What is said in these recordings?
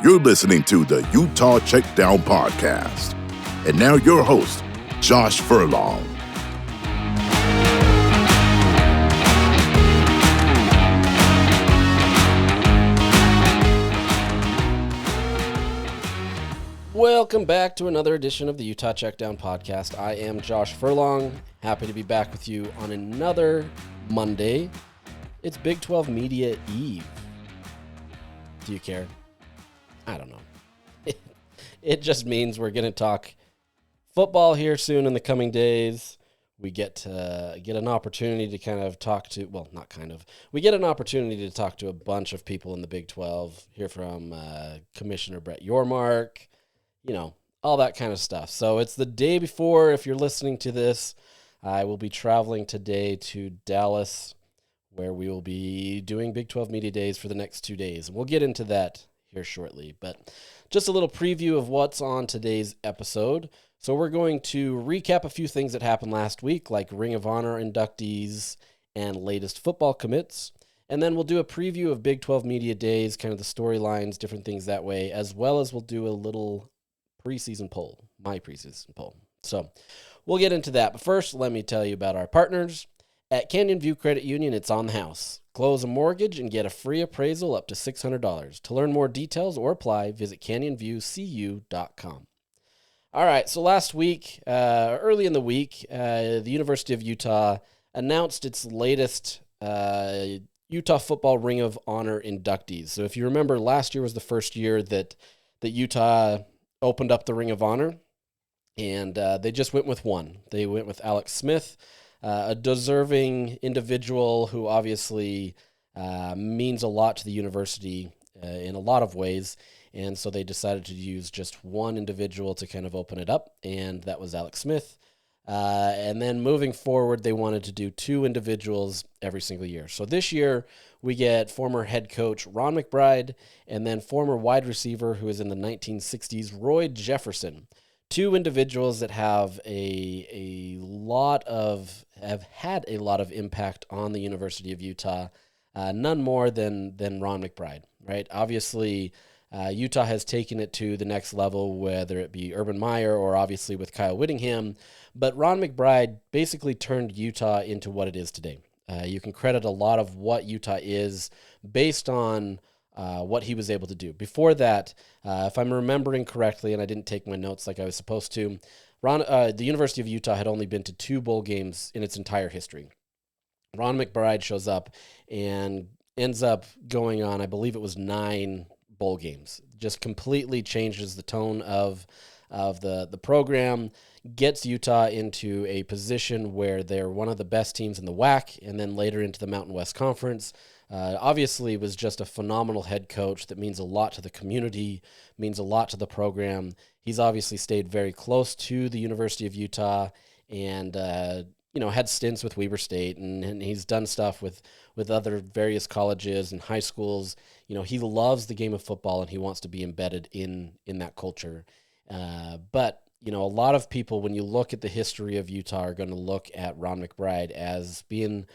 You're listening to the Utah Checkdown podcast. And now your host, Josh Furlong. Welcome back to another edition of the Utah Checkdown podcast. I am Josh Furlong. Happy to be back with you on another Monday. It's Big 12 Media Eve. Do you care? I don't know. It just means we're going to talk football here soon in the coming days. We get an opportunity to kind of talk to, well, not kind of. We get an opportunity to talk to a bunch of people in the Big 12. Hear from Commissioner Brett Yormark, you know, all that kind of stuff. So it's the day before. If you're listening to this, I will be traveling today to Dallas, where we will be doing Big 12 Media Days for the next 2 days. And we'll get into that here shortly. But just a little preview of what's on today's episode. So we're going to recap a few things that happened last week, like Ring of Honor inductees and latest football commits. And then we'll do a preview of Big 12 Media Days, kind of the storylines, different things that way, as well as we'll do a little preseason poll, my preseason poll. So we'll get into that. But first, let me tell you about our partners. At Canyon View Credit Union, it's on the house. Close a mortgage and get a free appraisal up to $600. To learn more details or apply, visit canyonviewcu.com. All right, so last week, early in the week, the University of Utah announced its latest Utah Football Ring of Honor inductees. So if you remember, last year was the first year that Utah opened up the Ring of Honor, and they just went with one. They went with Alex Smith, a deserving individual who obviously means a lot to the university in a lot of ways, and so they decided to use just one individual to kind of open it up, and that was Alex Smith. And then moving forward, they wanted to do two individuals every single year. So this year, we get former head coach Ron McBride and then former wide receiver who is in the 1960s, Roy Jefferson. Two individuals that have had a lot of impact on the University of Utah, none more than Ron McBride, right? Obviously, Utah has taken it to the next level, whether it be Urban Meyer or obviously with Kyle Whittingham, but Ron McBride basically turned Utah into what it is today. You can credit a lot of what Utah is based on what he was able to do. Before that, if I'm remembering correctly, and I didn't take my notes like I was supposed to, the University of Utah had only been to 2 bowl games in its entire history. Ron McBride shows up and ends up going on, I believe it was 9 bowl games. Just completely changes the tone of the program, gets Utah into a position where they're one of the best teams in the WAC, and then later into the Mountain West Conference. Obviously was just a phenomenal head coach that means a lot to the community, means a lot to the program. He's obviously stayed very close to the University of Utah and, had stints with Weber State, and he's done stuff with other various colleges and high schools. He loves the game of football and he wants to be embedded in that culture. But a lot of people, when you look at the history of Utah, are going to look at Ron McBride as being,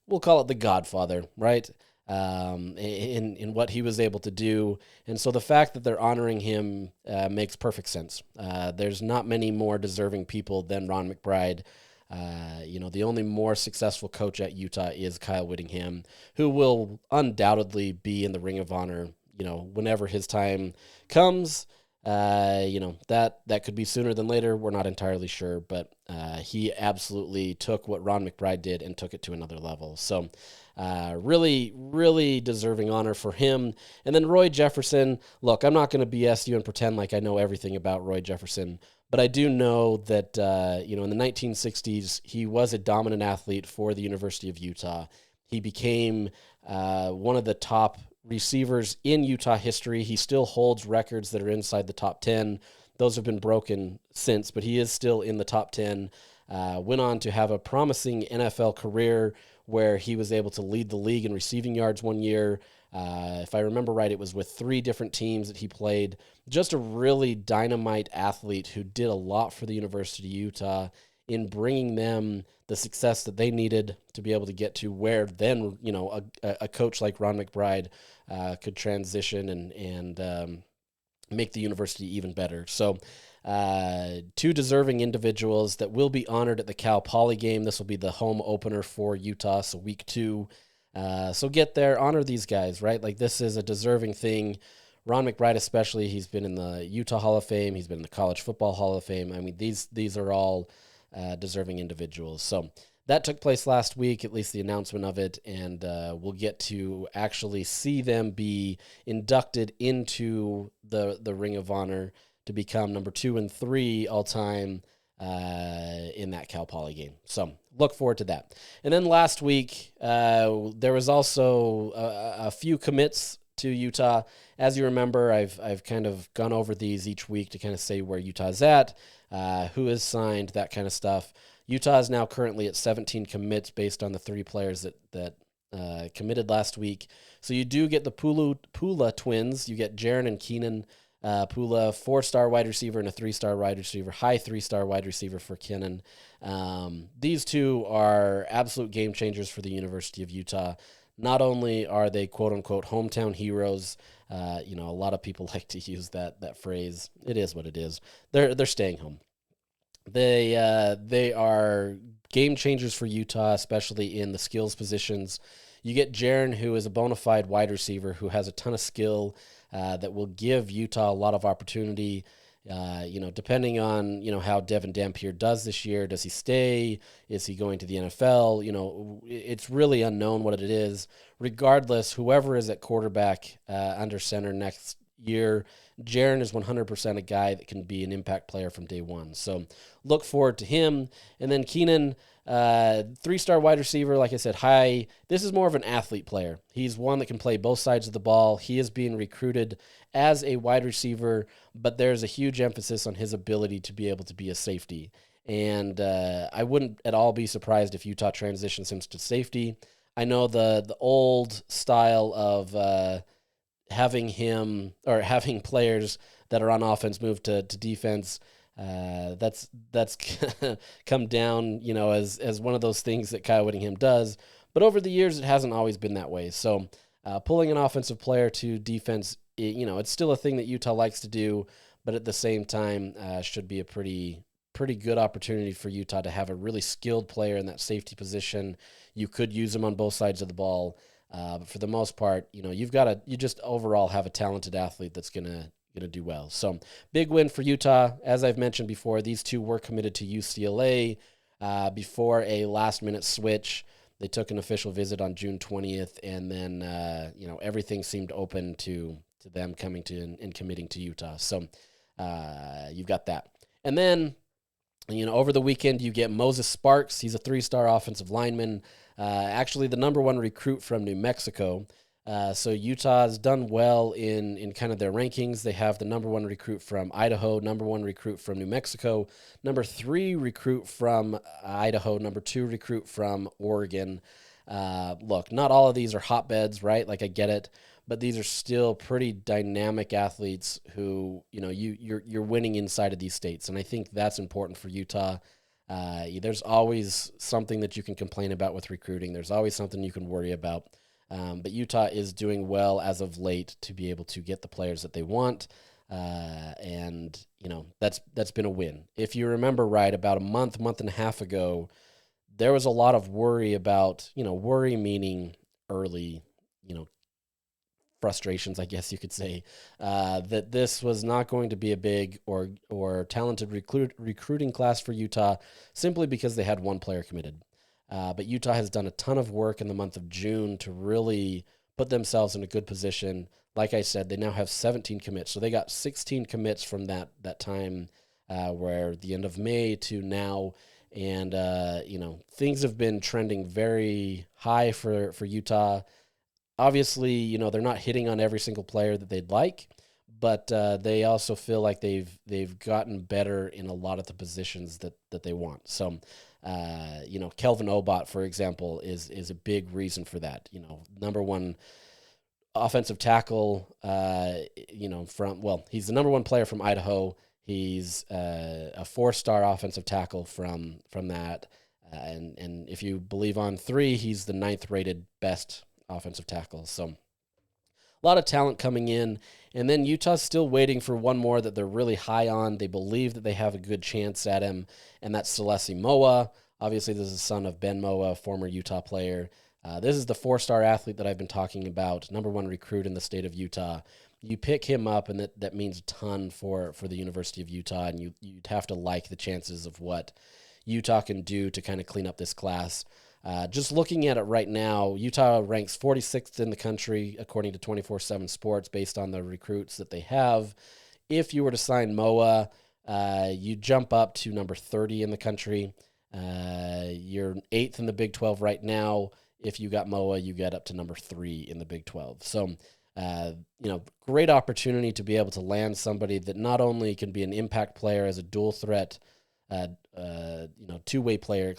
we'll call it the godfather, right? In what he was able to do. And so the fact that they're honoring him makes perfect sense. There's not many more deserving people than Ron McBride. The only more successful coach at Utah is Kyle Whittingham, who will undoubtedly be in the Ring of Honor, whenever his time comes. That could be sooner than later. We're not entirely sure, but he absolutely took what Ron McBride did and took it to another level. So really, really deserving honor for him. And then Roy Jefferson, look, I'm not going to BS you and pretend like I know everything about Roy Jefferson, but I do know that, in the 1960s, he was a dominant athlete for the University of Utah. He became one of the top receivers in Utah history. He still holds records that are inside the top 10. Those have been broken since, but he is still in the top 10. Went on to have a promising NFL career where he was able to lead the league in receiving yards one year. If I remember right, it was with 3 different teams that he played. Just a really dynamite athlete who did a lot for the University of Utah in bringing them the success that they needed to be able to get to where then, a coach like Ron McBride could transition and make the university even better. So two deserving individuals that will be honored at the Cal Poly game. This will be the home opener for Utah, so week 2. So get there, honor these guys, right? Like, this is a deserving thing. Ron McBride especially, he's been in the Utah Hall of Fame. He's been in the College Football Hall of Fame. I mean, these are all deserving individuals. So that took place last week, at least the announcement of it, and we'll get to actually see them be inducted into the Ring of Honor to become number 2 and 3 all-time in that Cal Poly game. So look forward to that. And then last week, there was also a few commits to Utah. As you remember, I've kind of gone over these each week to kind of say where Utah's at, who is signed, that kind of stuff. Utah is now currently at 17 commits based on the 3 players that committed last week. So you do get the Pula twins. You get Jaron and Keenan Pula, 4-star wide receiver and a 3-star wide receiver, high 3-star wide receiver for Keenan. These two are absolute game changers for the University of Utah. Not only are they quote-unquote hometown heroes, a lot of people like to use that phrase. It is what it is. They're staying home. They are game changers for Utah, especially in the skills positions. You get Jaron, who is a bona fide wide receiver who has a ton of skill that will give Utah a lot of opportunity. Depending on, how Devin Dampier does this year. Does he stay? Is he going to the NFL? It's really unknown what it is. Regardless, whoever is at quarterback under center next year, Jaron is 100% a guy that can be an impact player from day one. So look forward to him. And then Keenan, 3-star wide receiver, like I said, high. This is more of an athlete player. He's one that can play both sides of the ball. He is being recruited as a wide receiver, but there's a huge emphasis on his ability to be able to be a safety. And I wouldn't at all be surprised if Utah transitions him to safety. I know the old style of having players that are on offense move to defense. That's come down, as one of those things that Kyle Whittingham does. But over the years, it hasn't always been that way. So pulling an offensive player to defense, it's still a thing that Utah likes to do, but at the same time, should be a pretty good opportunity for Utah to have a really skilled player in that safety position. You could use him on both sides of the ball. But for the most part, you just overall have a talented athlete that's gonna do well. So big win for Utah. As I've mentioned before, these two were committed to UCLA before a last-minute switch. They took an official visit on June 20th, and then everything seemed open to them coming to and committing to Utah. So you've got that, and then over the weekend you get Moses Sparks. He's a 3-star offensive lineman. Actually the number 1 recruit from New Mexico. So Utah has done well in kind of their rankings. They have the number 1 recruit from Idaho, number 1 recruit from New Mexico, number 3 recruit from Idaho, number 2 recruit from Oregon. Look, not all of these are hotbeds, right? Like, I get it, but these are still pretty dynamic athletes who, you're winning inside of these states. And I think that's important for Utah. There's always something that you can complain about with recruiting. There's always something you can worry about. But Utah is doing well as of late to be able to get the players that they want. And that's been a win. If you remember right, about a month and a half ago, there was a lot of worry about, worry meaning early, frustrations, I guess you could say, that this was not going to be a big or talented recruiting class for Utah simply because they had 1 player committed. But Utah has done a ton of work in the month of June to really put themselves in a good position. Like I said, they now have 17 commits. So they got 16 commits from that time where the end of May to now. And, things have been trending very high for Utah. Obviously, they're not hitting on every single player that they'd like, but they also feel like they've gotten better in a lot of the positions that they want. So, Kelvin Obot, for example, is a big reason for that. Number 1 offensive tackle, he's the number 1 player from Idaho. He's a 4-star offensive tackle from that. And if you believe On3, he's the 9th rated best offensive tackle. So a lot of talent coming in. And then Utah's still waiting for one more that they're really high on. They believe that they have a good chance at him, and that's Celesi Moa. Obviously, this is the son of Ben Moa, former Utah player. This is the 4-star athlete that I've been talking about, number 1 recruit in the state of Utah. You pick him up, and that means a ton for the University of Utah, and you'd have to like the chances of what Utah can do to kind of clean up this class. Just looking at it right now, Utah ranks 46th in the country, according to 24/7 Sports, based on the recruits that they have. If you were to sign Moa, you jump up to number 30 in the country. You're 8th in the Big 12 right now. If you got Moa, you get up to number 3 in the Big 12. So, great opportunity to be able to land somebody that not only can be an impact player as a dual threat, two-way player,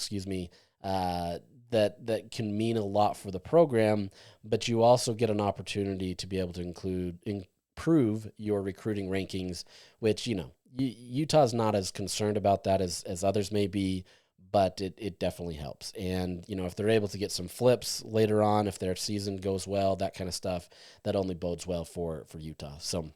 that can mean a lot for the program, but you also get an opportunity to be able to improve your recruiting rankings, which, Utah's not as concerned about that as others may be, but it definitely helps. And, if they're able to get some flips later on, if their season goes well, that kind of stuff, that only bodes well for Utah. So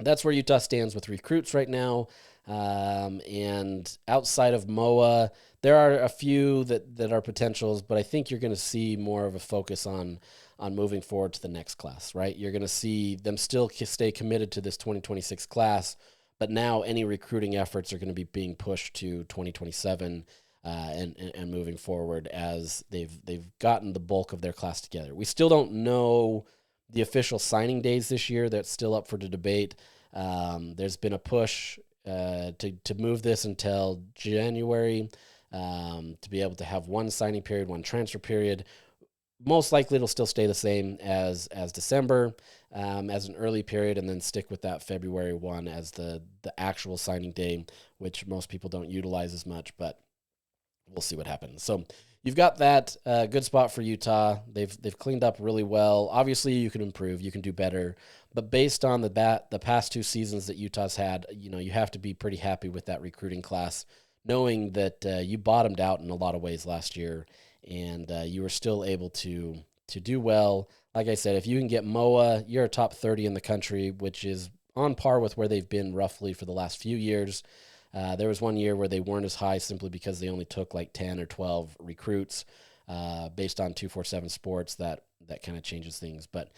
that's where Utah stands with recruits right now. And outside of Moa, there are a few that are potentials, but I think you're going to see more of a focus on moving forward to the next class, right? You're going to see them still stay committed to this 2026 class, but now any recruiting efforts are going to be being pushed to 2027 and moving forward as they've gotten the bulk of their class together. We still don't know the official signing days this year. That's still up for the debate. There's been a push to move this until January to be able to have one signing period, one transfer period. Most likely it'll still stay the same as December as an early period, and then stick with that February 1 as the actual signing day, which most people don't utilize as much, but we'll see what happens. So you've got that good spot for Utah. They've cleaned up really well. Obviously, you can improve, you can do better, but based on the past 2 seasons that Utah's had, you have to be pretty happy with that recruiting class, knowing that you bottomed out in a lot of ways last year, and you were still able to do well. Like I said, if you can get Moa, you're a top 30 in the country, which is on par with where they've been roughly for the last few years. There was one year where they weren't as high simply because they only took like 10 or 12 recruits based on 247 Sports. That kind of changes things. But,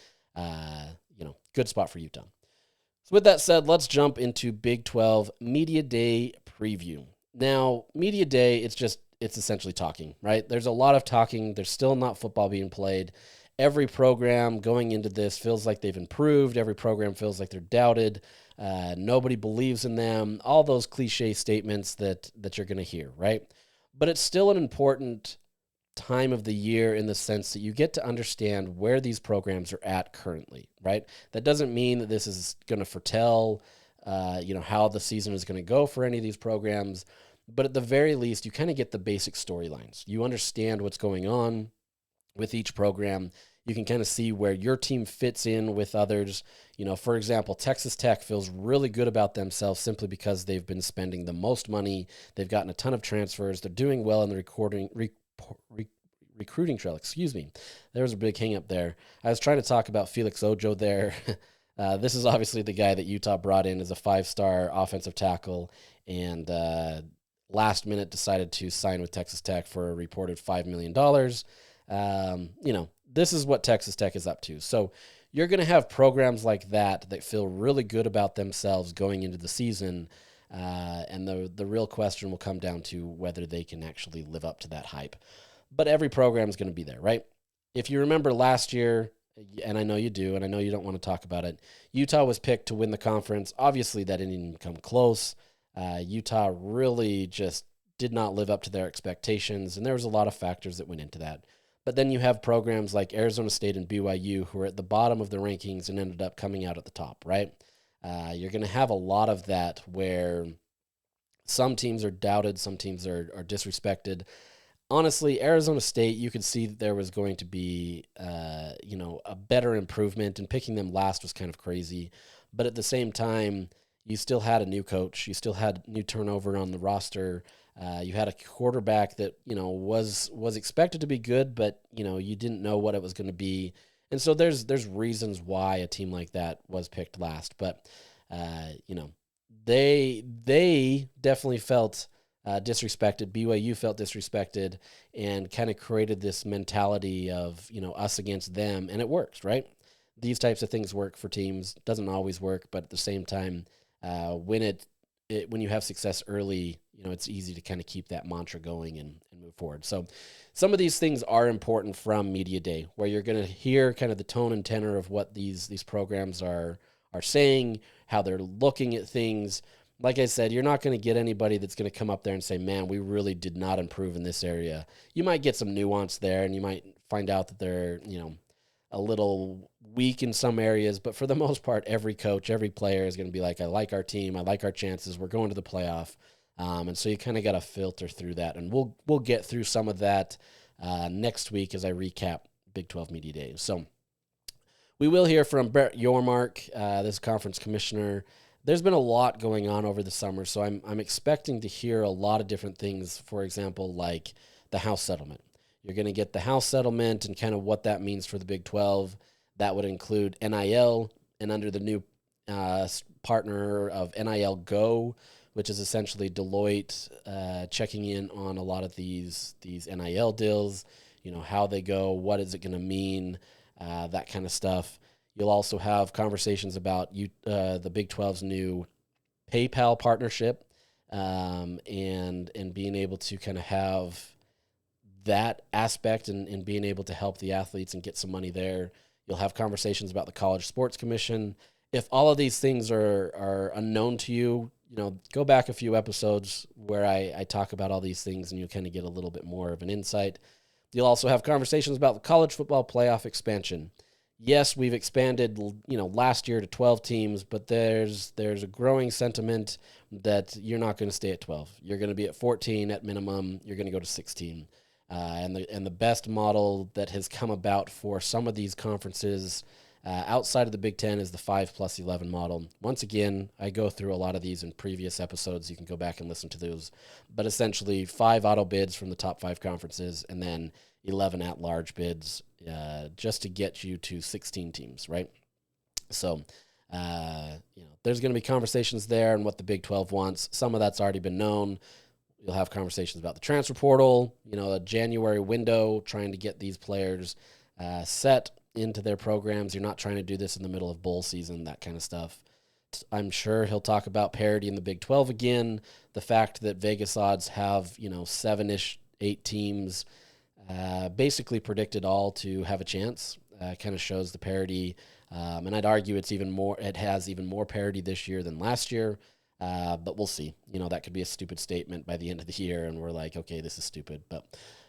good spot for Utah. So with that said, let's jump into Big 12 Media Day preview. Now, Media Day, it's essentially talking, right? There's a lot of talking. There's still not football being played. Every program going into this feels like they've improved. Every program feels like they're doubted. Nobody believes in them. All those cliche statements that you're going to hear, right? But it's still an important time of the year in the sense that you get to understand where these programs are at currently, right? That doesn't mean that this is going to foretell, how the season is going to go for any of these programs. But at the very least, you kind of get the basic storylines. You understand what's going on with each program. You can kind of see where your team fits in with others. For example, Texas Tech feels really good about themselves simply because they've been spending the most money. They've gotten a ton of transfers. They're doing well in the recruiting trail. There was a big hang up there. I was trying to talk about Felix Ojo there. This is obviously the guy that Utah brought in as a 5-star offensive tackle, and last minute decided to sign with Texas Tech for a reported $5 million. This is what Texas Tech is up to. So you're going to have programs like that feel really good about themselves going into the season, and the real question will come down to whether they can actually live up to that hype. But every program is going to be there, right? If you remember last year, and I know you do, and I know you don't want to talk about it, Utah was picked to win the conference. Obviously, that didn't even come close. Utah really just did not live up to their expectations, and there was a lot of factors that went into that. But then you have programs like Arizona State and BYU who are at the bottom of the rankings and ended up coming out at the top, right? You're going to have a lot of that where some teams are doubted, some teams are disrespected. Honestly, Arizona State, you could see that there was going to be, a better improvement, and picking them last was kind of crazy. But at the same time, you still had a new coach. You still had new turnover on the roster. You had a quarterback that, was expected to be good, but, you didn't know what it was going to be. And so there's reasons why a team like that was picked last, but they definitely felt disrespected. BYU felt disrespected and kind of created this mentality of, us against them, and it works, right? These types of things work for teams. Doesn't always work, but at the same time, when you have success early, it's easy to kind of keep that mantra going and move forward. So some of these things are important from Media Day, where you're going to hear kind of the tone and tenor of what these programs are saying, how they're looking at things. Like I said, you're not going to get anybody that's going to come up there and say, man, we really did not improve in this area. You might get some nuance there, and you might find out that they're, a little weak in some areas, but for the most part, every coach, every player is going to be like, I like our team, I like our chances, we're going to the playoff. And so you kind of got to filter through that, and we'll get through some of that next week as I recap Big 12 Media Day. So we will hear from Brett Yormark, this conference commissioner. There's been a lot going on over the summer, so I'm expecting to hear a lot of different things, for example, like the House settlement. You're going to get the House settlement and kind of what that means for the Big 12. That would include NIL, and under the new partner of NIL Go, which is essentially Deloitte checking in on a lot of these NIL deals, how they go, what is it going to mean, that kind of stuff. You'll also have conversations about the Big 12's new PayPal partnership, and being able to kind of have that aspect and being able to help the athletes and get some money there. You'll have conversations about the College Sports Commission. If all of these things are unknown to you, go back a few episodes where I talk about all these things, and you'll kind of get a little bit more of an insight. You'll also have conversations about the college football playoff expansion. Yes, we've expanded, last year to 12 teams, but there's a growing sentiment that you're not going to stay at 12. You're going to be at 14 at minimum. You're going to go to 16. And the best model that has come about for some of these conferences outside of the Big Ten is the 5+11 model. Once again, I go through a lot of these in previous episodes. You can go back and listen to those. But essentially, 5 auto bids from the top 5 conferences, and then 11 at-large bids just to get you to 16 teams, right? So, there's going to be conversations there and what the Big 12 wants. Some of that's already been known. You'll have conversations about the transfer portal, a January window, trying to get these players set into their programs. You're not trying to do this in the middle of bowl season, that kind of stuff. I'm sure he'll talk about parity in the Big 12 again, the fact that Vegas odds have, 7-ish, 8 teams basically predicted all to have a chance. Kind of shows the parity. And I'd argue it has even more parity this year than last year. But we'll see. That could be a stupid statement by the end of the year, and we're like, okay, this is stupid. But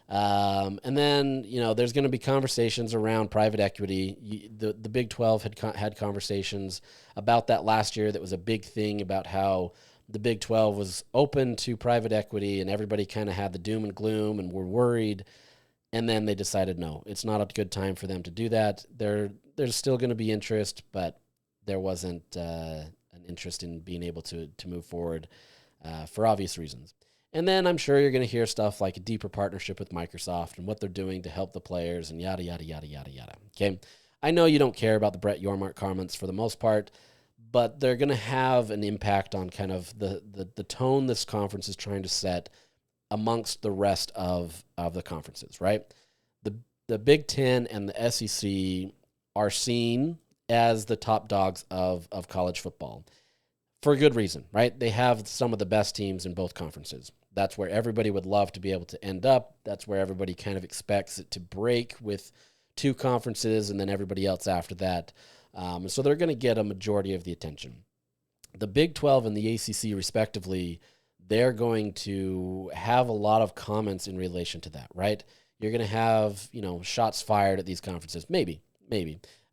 and then there's going to be conversations around private equity. The Big 12 had conversations about that last year. That was a big thing about how the Big 12 was open to private equity, and everybody kind of had the doom and gloom and were worried. And then they decided, no, it's not a good time for them to do that. There's still going to be interest, but there wasn't an interest in being able to move forward for obvious reasons. And then I'm sure you're going to hear stuff like a deeper partnership with Microsoft and what they're doing to help the players and yada, yada, yada, yada, yada. Okay. I know you don't care about the Brett Yormark comments for the most part, but they're going to have an impact on kind of the tone this conference is trying to set amongst the rest of the conferences, right? The Big Ten and the SEC are seen as the top dogs of college football for good reason, right? They have some of the best teams in both conferences. That's where everybody would love to be able to end up. That's where everybody kind of expects it to break with 2 conferences and then everybody else after that. So they're going to get a majority of the attention. The Big 12 and the ACC, respectively, they're going to have a lot of comments in relation to that, right? You're going to have, shots fired at these conferences, maybe.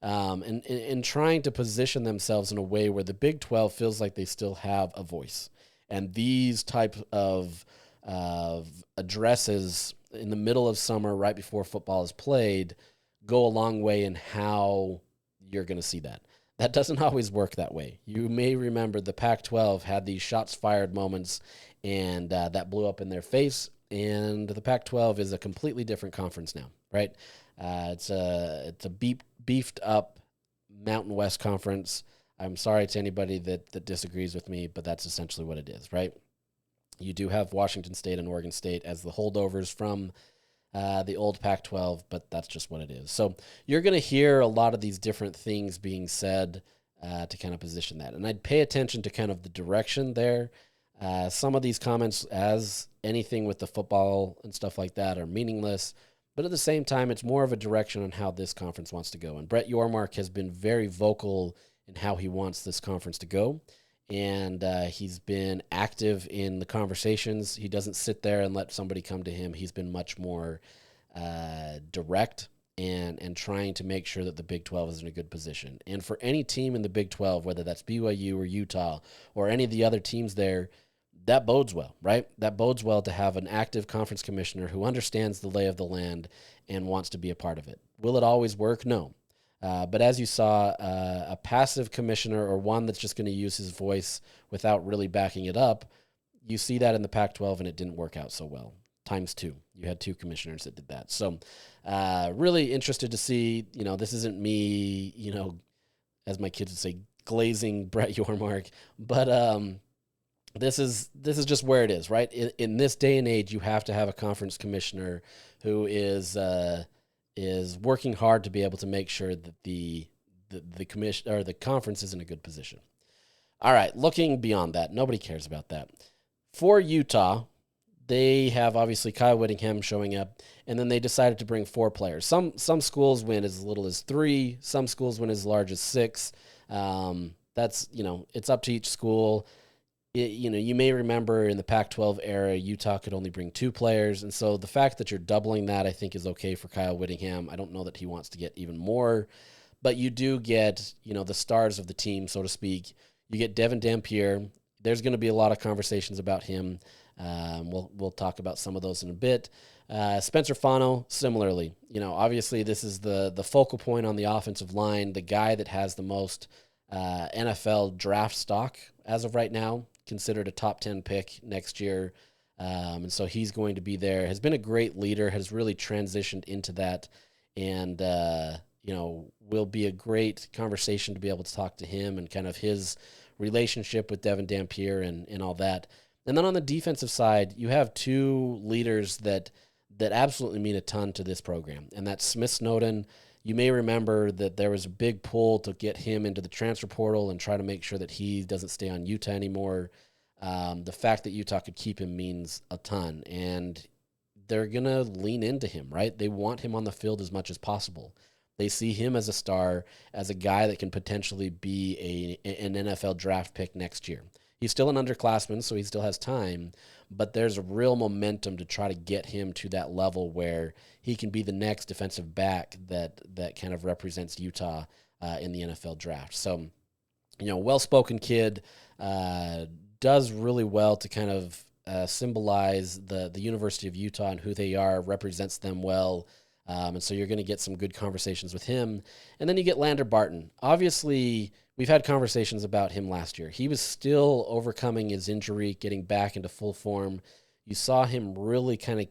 And trying to position themselves in a way where the Big 12 feels like they still have a voice. And these type of addresses in the middle of summer, right before football is played, go a long way in how you're going to see that. That doesn't always work that way. You may remember the Pac-12 had these shots fired moments, and that blew up in their face. And the Pac-12 is a completely different conference now, right? It's a beefed up Mountain West Conference. I'm sorry to anybody that disagrees with me, but that's essentially what it is, right? You do have Washington State and Oregon State as the holdovers from the old Pac-12, but that's just what it is. So you're going to hear a lot of these different things being said to kind of position that. And I'd pay attention to kind of the direction there. Some of these comments, as anything with the football and stuff like that, are meaningless. But at the same time, it's more of a direction on how this conference wants to go. And Brett Yormark has been very vocal in how he wants this conference to go. And he's been active in the conversations. He doesn't sit there and let somebody come to him. He's been much more direct and trying to make sure that the Big 12 is in a good position. And for any team in the Big 12, whether that's BYU or Utah or any of the other teams there, that bodes well, right? That bodes well to have an active conference commissioner who understands the lay of the land and wants to be a part of it. Will it always work? No. But as you saw, a passive commissioner or one that's just going to use his voice without really backing it up, you see that in the Pac-12, and it didn't work out so well. Times two. You had two commissioners that did that. So really interested to see, this isn't me, as my kids would say, glazing Brett Yormark, but this is just where it is, right? In this day and age, you have to have a conference commissioner who is working hard to be able to make sure that the commission or the conference is in a good position. All right, looking beyond that, nobody cares about that. For Utah, they have obviously Kyle Whittingham showing up, and then they decided to bring 4 players. Some schools win as little as 3. Some schools win as large as 6. That's it's up to each school. You may remember in the Pac-12 era, Utah could only bring 2 players. And so the fact that you're doubling that, I think, is okay for Kyle Whittingham. I don't know that he wants to get even more. But you do get, the stars of the team, so to speak. You get Devin Dampier. There's going to be a lot of conversations about him. We'll talk about some of those in a bit. Spencer Fano, similarly. Obviously this is the focal point on the offensive line, the guy that has the most NFL draft stock as of right now, considered a top 10 pick next year. And so he's going to be there. Has been a great leader, has really transitioned into that, and, will be a great conversation to be able to talk to him and kind of his relationship with Devin Dampier and all that. And then on the defensive side, you have 2 leaders that absolutely mean a ton to this program, and that's Smith Snowden. You may remember that there was a big pull to get him into the transfer portal and try to make sure that he doesn't stay on Utah anymore. The fact that Utah could keep him means a ton, and they're going to lean into him, right? They want him on the field as much as possible. They see him as a star, as a guy that can potentially be an NFL draft pick next year. He's still an underclassman, so he still has time, but there's a real momentum to try to get him to that level where he can be the next defensive back that kind of represents Utah in the NFL draft. So, well-spoken kid, does really well to kind of symbolize the University of Utah and who they are, represents them well. And so you're going to get some good conversations with him. And then you get Lander Barton. Obviously, we've had conversations about him last year. He was still overcoming his injury, getting back into full form. You saw him really kind of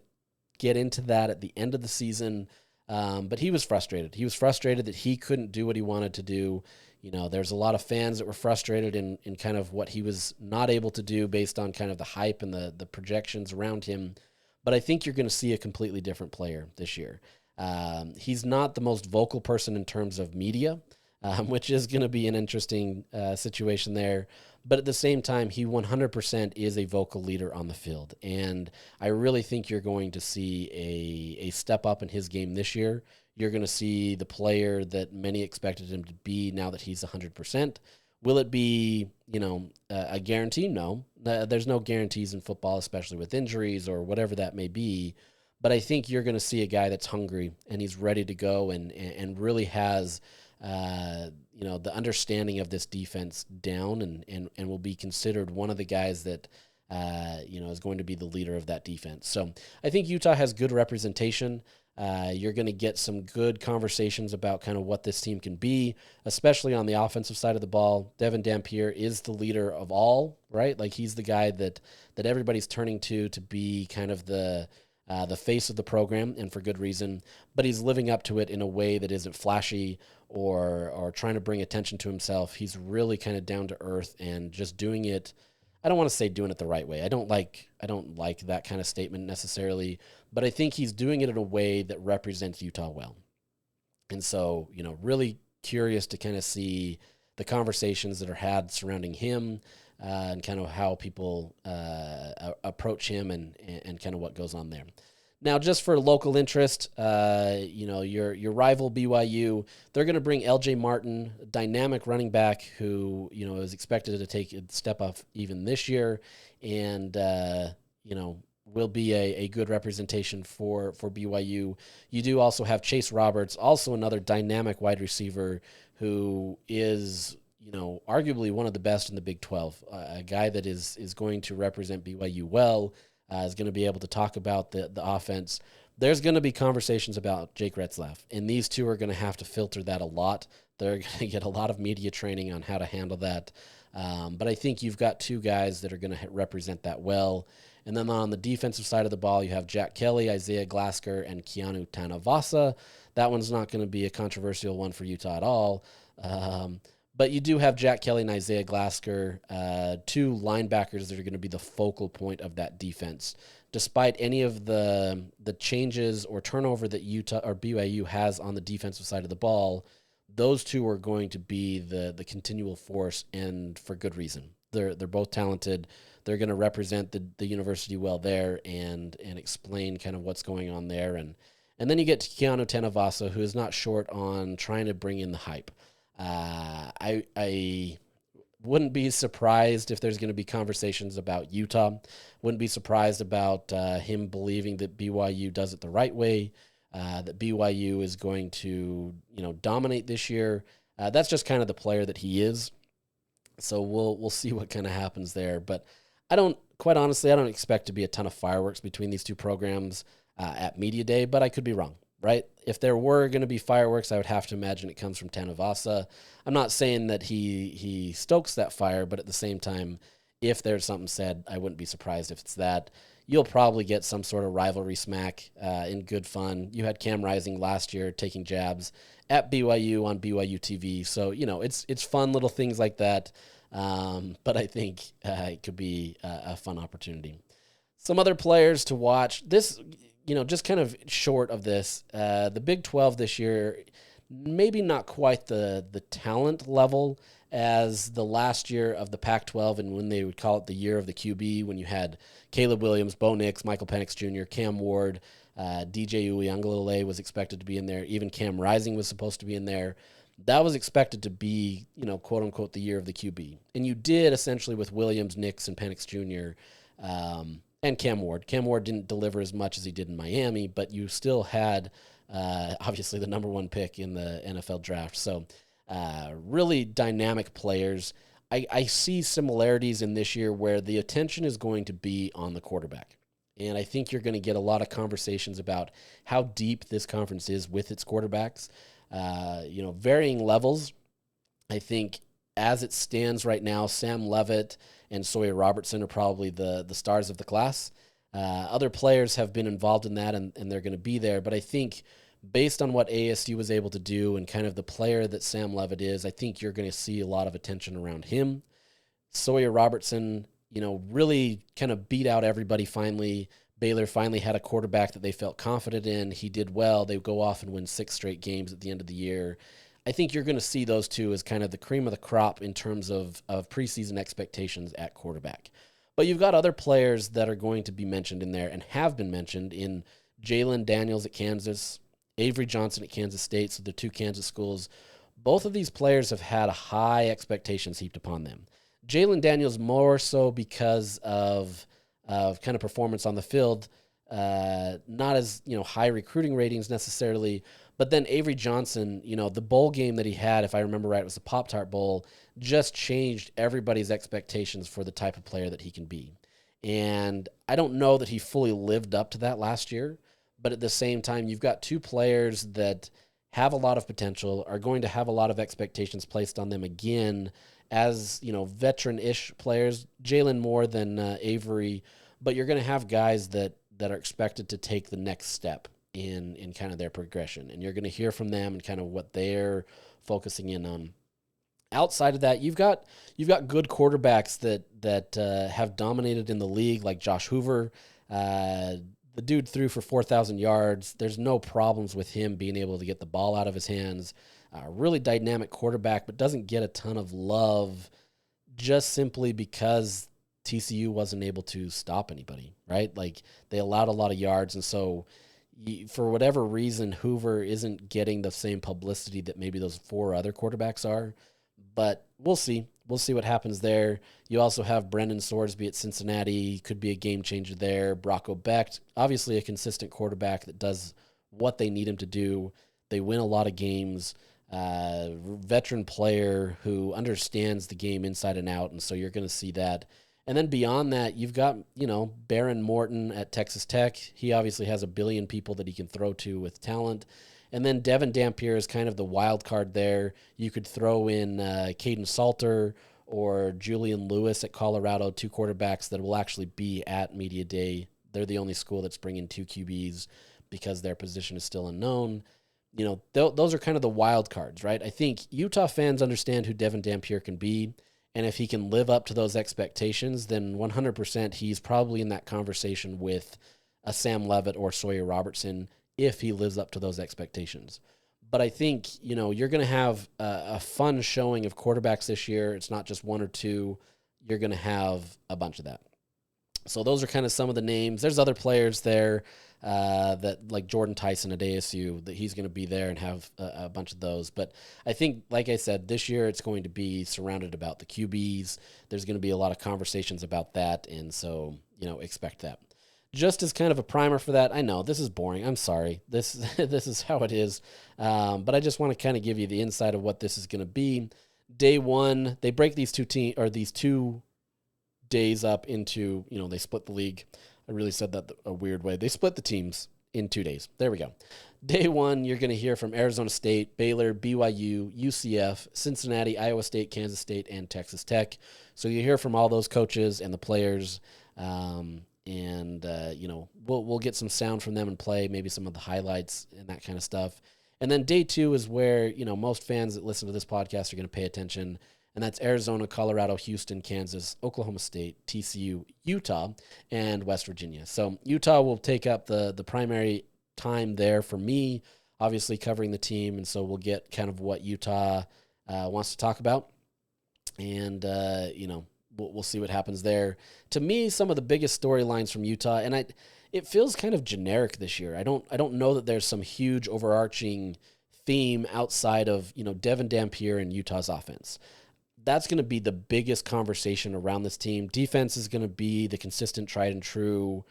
get into that at the end of the season, but he was frustrated. He was frustrated that he couldn't do what he wanted to do. There's a lot of fans that were frustrated in kind of what he was not able to do based on kind of the hype and the projections around him. But I think you're going to see a completely different player this year. He's not the most vocal person in terms of media, which is going to be an interesting situation there. But at the same time, he 100% is a vocal leader on the field. And I really think you're going to see a step up in his game this year. You're going to see the player that many expected him to be now that he's 100%. Will it be, a guarantee? No. There's no guarantees in football, especially with injuries or whatever that may be. But I think you're going to see a guy that's hungry and he's ready to go and really has, the understanding of this defense down and will be considered one of the guys that, is going to be the leader of that defense. So I think Utah has good representation. You're going to get some good conversations about kind of what this team can be, especially on the offensive side of the ball. Devin Dampier is the leader of all, right? Like he's the guy that everybody's turning to be kind of the face of the program, and for good reason, but he's living up to it in a way that isn't flashy or trying to bring attention to himself. He's really kind of down to earth and just doing it. I don't want to say doing it the right way. I don't like that kind of statement necessarily, but I think he's doing it in a way that represents Utah well. And so, really curious to kind of see the conversations that are had surrounding him and kind of how people approach him and kind of what goes on there. Now, just for local interest, your rival BYU, they're going to bring LJ Martin, a dynamic running back who, is expected to take a step up even this year and, will be a good representation for BYU. You do also have Chase Roberts, also another dynamic wide receiver who is, arguably one of the best in the Big 12, a guy that is going to represent BYU well, is going to be able to talk about the offense. There's going to be conversations about Jake Retzlaff, and these two are going to have to filter that a lot. They're going to get a lot of media training on how to handle that. But I think you've got two guys that are going to represent that well. And then on the defensive side of the ball, you have Jack Kelly, Isaiah Glasker, and Keanu Tanavasa. That one's not going to be a controversial one for Utah at all. But you do have Jack Kelly and Isaiah Glasker, two linebackers that are going to be the focal point of that defense. Despite any of the changes or turnover that Utah or BYU has on the defensive side of the ball, those two are going to be the continual force, and for good reason. They're both talented. They're going to represent the university well there and explain kind of what's going on there. And then you get to Keanu Tanavasa, who is not short on trying to bring in the hype. I wouldn't be surprised if there's going to be conversations about Utah. Wouldn't be surprised about him believing that BYU does it the right way, that BYU is going to dominate this year. That's just kind of the player that he is. So we'll see what kind of happens there. But quite honestly, I don't expect to be a ton of fireworks between these two programs at Media Day, but I could be wrong, right? If there were going to be fireworks, I would have to imagine it comes from Tanavasa. I'm not saying that he stokes that fire, but at the same time, if there's something said, I wouldn't be surprised if it's that. You'll probably get some sort of rivalry smack in good fun. You had Cam Rising last year taking jabs at BYU on BYU TV. So, it's fun little things like that. But I think it could be a fun opportunity. Some other players to watch. This, just kind of short of this, the Big 12 this year, maybe not quite the talent level as the last year of the Pac-12 and when they would call it the year of the QB, when you had Caleb Williams, Bo Nix, Michael Penix Jr., Cam Ward, DJ Uiagalelei was expected to be in there. Even Cam Rising was supposed to be in there. That was expected to be, quote unquote, the year of the QB. And you did essentially with Williams, Nix, and Penix Jr., and Cam Ward. Cam Ward didn't deliver as much as he did in Miami, but you still had, obviously, the number one pick in the NFL draft. So really dynamic players. I see similarities in this year where the attention is going to be on the quarterback. And I think you're going to get a lot of conversations about how deep this conference is with its quarterbacks. Varying levels. I think as it stands right now, Sam Leavitt and Sawyer Robertson are probably the stars of the class. Other players have been involved in that, and they're going to be there. But I think based on what ASU was able to do and kind of the player that Sam Leavitt is, I think you're going to see a lot of attention around him. Sawyer Robertson, really kind of beat out everybody finally. Baylor finally had a quarterback that they felt confident in. He did well. They go off and win 6 straight games at the end of the year. I think you're going to see those two as kind of the cream of the crop in terms of preseason expectations at quarterback. But you've got other players that are going to be mentioned in there and have been mentioned in Jalen Daniels at Kansas, Avery Johnson at Kansas State, so the two Kansas schools. Both of these players have had high expectations heaped upon them. Jalen Daniels more so because of kind of performance on the field, not as high recruiting ratings necessarily, but then Avery Johnson, the bowl game that he had, if I remember right, it was the Pop-Tart Bowl, just changed everybody's expectations for the type of player that he can be. And I don't know that he fully lived up to that last year, but at the same time, you've got two players that have a lot of potential, are going to have a lot of expectations placed on them again as, veteran-ish players, Jalen more than Avery, but you're going to have guys that are expected to take the next step. in kind of their progression. And you're going to hear from them and kind of what they're focusing in on. Outside of that, you've got good quarterbacks that have dominated in the league, like Josh Hoover. The dude threw for 4,000 yards. There's no problems with him being able to get the ball out of his hands. Really dynamic quarterback, but doesn't get a ton of love just simply because TCU wasn't able to stop anybody, right? Like, they allowed a lot of yards, and so for whatever reason, Hoover isn't getting the same publicity that maybe those 4 other quarterbacks are. But we'll see. We'll see what happens there. You also have Brendan Sorsby at Cincinnati. Could be a game changer there. Brocco Becht, obviously a consistent quarterback that does what they need him to do. They win a lot of games. Veteran player who understands the game inside and out, and so you're going to see that. And then beyond that, you've got, Baron Morton at Texas Tech. He obviously has a billion people that he can throw to with talent. And then Devin Dampier is kind of the wild card there. You could throw in Caden Salter or Julian Lewis at Colorado, 2 quarterbacks that will actually be at Media Day. They're the only school that's bringing 2 QBs because their position is still unknown. Those are kind of the wild cards, right? I think Utah fans understand who Devin Dampier can be, and if he can live up to those expectations, then 100% he's probably in that conversation with a Sam Leavitt or Sawyer Robertson if he lives up to those expectations. But I think, you're going to have a fun showing of quarterbacks this year. It's not just 1 or 2. You're going to have a bunch of that. So those are kind of some of the names. There's other players there that, like Jordan Tyson at ASU, that he's going to be there and have a bunch of those. But I think, like I said, this year it's going to be surrounded about the QBs. There's going to be a lot of conversations about that, and so, expect that. Just as kind of a primer for that, I know this is boring. I'm sorry. This is how it is. But I just want to kind of give you the insight of what this is going to be. Day 1, they break these 2 days up into, they split the league. I really said that a weird way. They split the teams in 2 days. There we go. Day 1, you're going to hear from Arizona State, Baylor, BYU, UCF, Cincinnati, Iowa State, Kansas State, and Texas Tech. So you hear from all those coaches and the players. We'll get some sound from them and play maybe some of the highlights and that kind of stuff. And then day 2 is where, most fans that listen to this podcast are going to pay attention. And that's Arizona, Colorado, Houston, Kansas, Oklahoma State, TCU, Utah, and West Virginia. So Utah will take up the primary time there for me, obviously covering the team. And so we'll get kind of what Utah wants to talk about. And, we'll see what happens there. To me, some of the biggest storylines from Utah, and it feels kind of generic this year. I don't know that there's some huge overarching theme outside of, Devin Dampier and Utah's offense. That's going to be the biggest conversation around this team. Defense is going to be the consistent, tried and true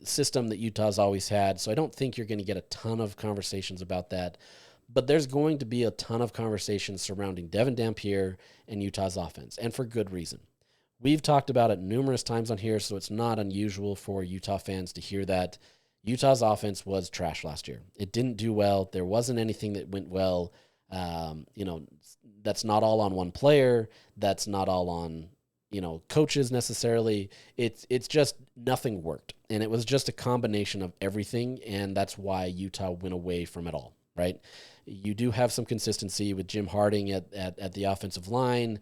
system that Utah's always had. So I don't think you're going to get a ton of conversations about that. But there's going to be a ton of conversations surrounding Devin Dampier and Utah's offense, and for good reason. We've talked about it numerous times on here, so it's not unusual for Utah fans to hear that Utah's offense was trash last year. It didn't do well. There wasn't anything that went well. That's not all on one player. That's not all on, coaches necessarily. It's just nothing worked. And it was just a combination of everything, and that's why Utah went away from it all, right? You do have some consistency with Jim Harding at the offensive line,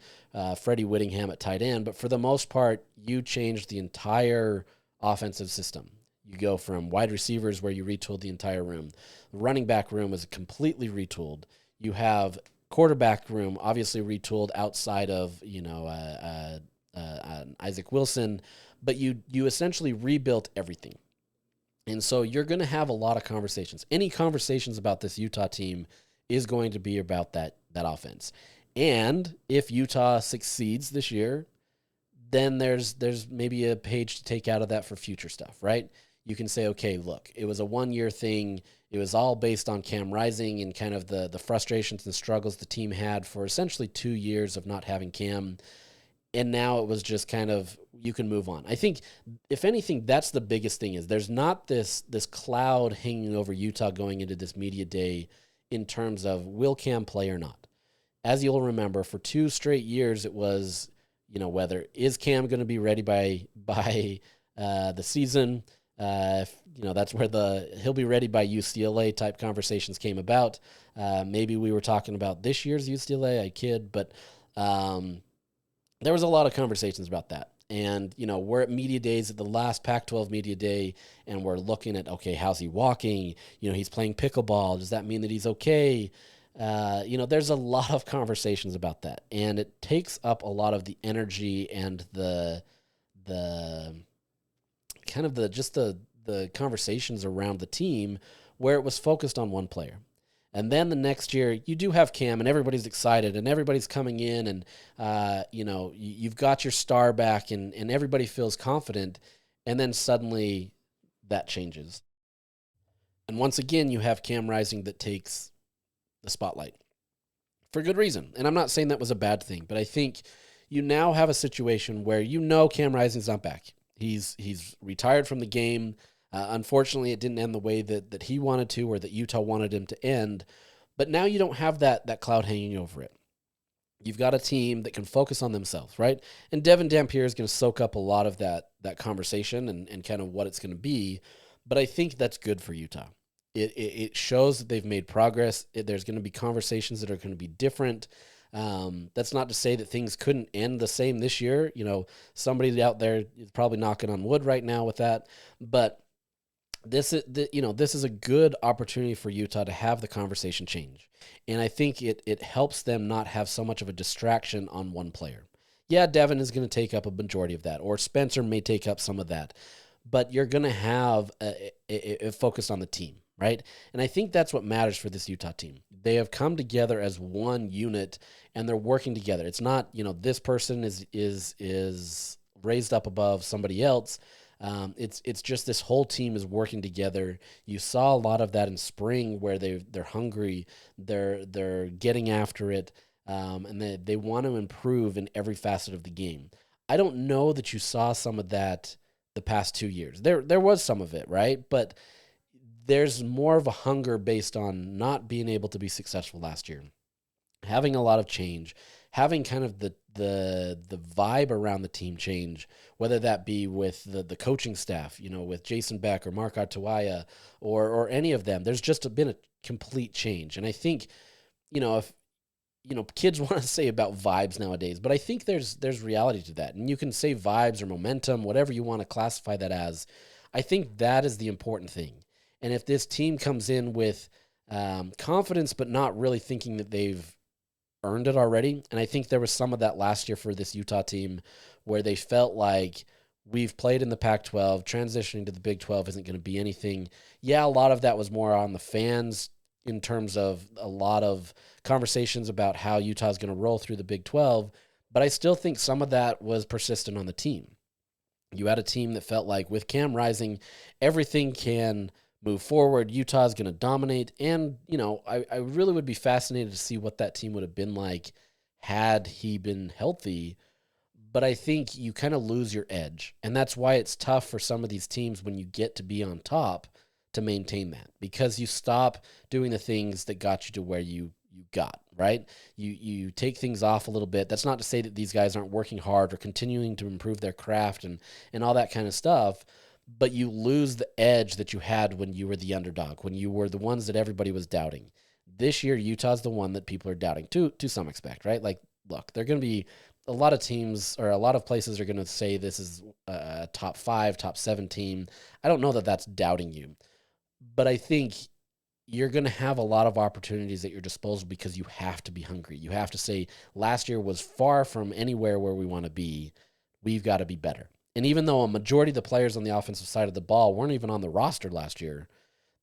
Freddie Whittingham at tight end, but for the most part, you changed the entire offensive system. You go from wide receivers where you retooled the entire room. The running back room is completely retooled. You have quarterback room obviously retooled outside of, Isaac Wilson, but you essentially rebuilt everything. And so you're going to have a lot of conversations. Any conversations about this Utah team is going to be about that offense. And if Utah succeeds this year, then there's maybe a page to take out of that for future stuff, right? You can say, okay, look, it was a one-year thing. It was all based on Cam Rising and kind of the frustrations and struggles the team had for essentially 2 years of not having Cam. And now it was just kind of, you can move on. I think, if anything, that's the biggest thing is there's not this cloud hanging over Utah going into this media day in terms of will Cam play or not. As you'll remember, for 2 straight years, it was, whether is Cam going to be ready by the season? That's where he'll be ready by UCLA type conversations came about. Maybe we were talking about this year's UCLA, I kid, but there was a lot of conversations about that. And, we're at media days at the last Pac-12 media day, and we're looking at, okay, how's he walking? He's playing pickleball. Does that mean that he's okay? There's a lot of conversations about that, and it takes up a lot of the energy and the kind of the conversations around the team where it was focused on one player. And then the next year, you do have Cam, and everybody's excited, and everybody's coming in, and you've got your star back, and everybody feels confident. And then suddenly, that changes. And once again, you have Cam Rising that takes the spotlight for good reason. And I'm not saying that was a bad thing, but I think you now have a situation where Cam Rising's not back. He's retired from the game. Unfortunately, it didn't end the way that he wanted to, or that Utah wanted him to end. But now you don't have that cloud hanging over it. You've got a team that can focus on themselves, right? And Devin Dampier is going to soak up a lot of that conversation and kind of what it's going to be. But I think that's good for Utah. It shows that they've made progress. There's going to be conversations that are going to be different. That's not to say that things couldn't end the same this year. Somebody out there is probably knocking on wood right now with that. But this is a good opportunity for Utah to have the conversation change. And I think it helps them not have so much of a distraction on one player. Yeah, Devin is going to take up a majority of that, or Spencer may take up some of that, but you're going to have a focus on the team, right? And I think that's what matters for this Utah team. They have come together as one unit, and they're working together. It's not, this person is raised up above somebody else. It's just this whole team is working together. You saw a lot of that in spring, where they're hungry, they're getting after it, and they want to improve in every facet of the game. I don't know that you saw some of that the past 2 years. There was some of it, right? But there's more of a hunger based on not being able to be successful last year, having a lot of change, having kind of the vibe around the team change, whether that be with the coaching staff, with Jason Beck or Mark Artuaya or any of them. There's just been a complete change. And I think, if kids want to say about vibes nowadays, but I think there's reality to that. And you can say vibes or momentum, whatever you want to classify that as. I think that is the important thing. And if this team comes in with confidence, but not really thinking that they've earned it already, and I think there was some of that last year for this Utah team, where they felt like, we've played in the Pac-12, transitioning to the Big 12 isn't going to be anything. Yeah, a lot of that was more on the fans in terms of a lot of conversations about how Utah's going to roll through the Big 12, but I still think some of that was persistent on the team. You had a team that felt like, with Cam Rising, everything can move forward. Utah's going to dominate. And, I really would be fascinated to see what that team would have been like had he been healthy. But I think you kind of lose your edge. And that's why it's tough for some of these teams, when you get to be on top, to maintain that, because you stop doing the things that got you to where you got, right? You take things off a little bit. That's not to say that these guys aren't working hard or continuing to improve their craft and all that kind of stuff, but you lose the edge that you had when you were the underdog, when you were the ones that everybody was doubting. This year, Utah's the one that people are doubting to some extent, right? Like, look, they're going to be a lot of teams, or a lot of places are going to say this is a top 5, top 7 team. I don't know that that's doubting you, but I think you're going to have a lot of opportunities at your disposal, because you have to be hungry. You have to say, last year was far from anywhere where we want to be. We've got to be better. And even though a majority of the players on the offensive side of the ball weren't even on the roster last year,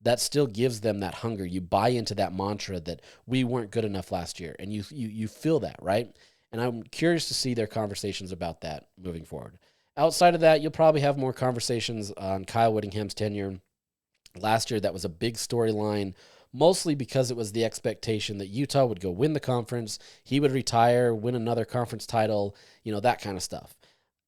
that still gives them that hunger. You buy into that mantra that we weren't good enough last year, and you feel that, right? And I'm curious to see their conversations about that moving forward. Outside of that, you'll probably have more conversations on Kyle Whittingham's tenure. Last year, that was a big storyline, mostly because it was the expectation that Utah would go win the conference, he would retire, win another conference title, that kind of stuff.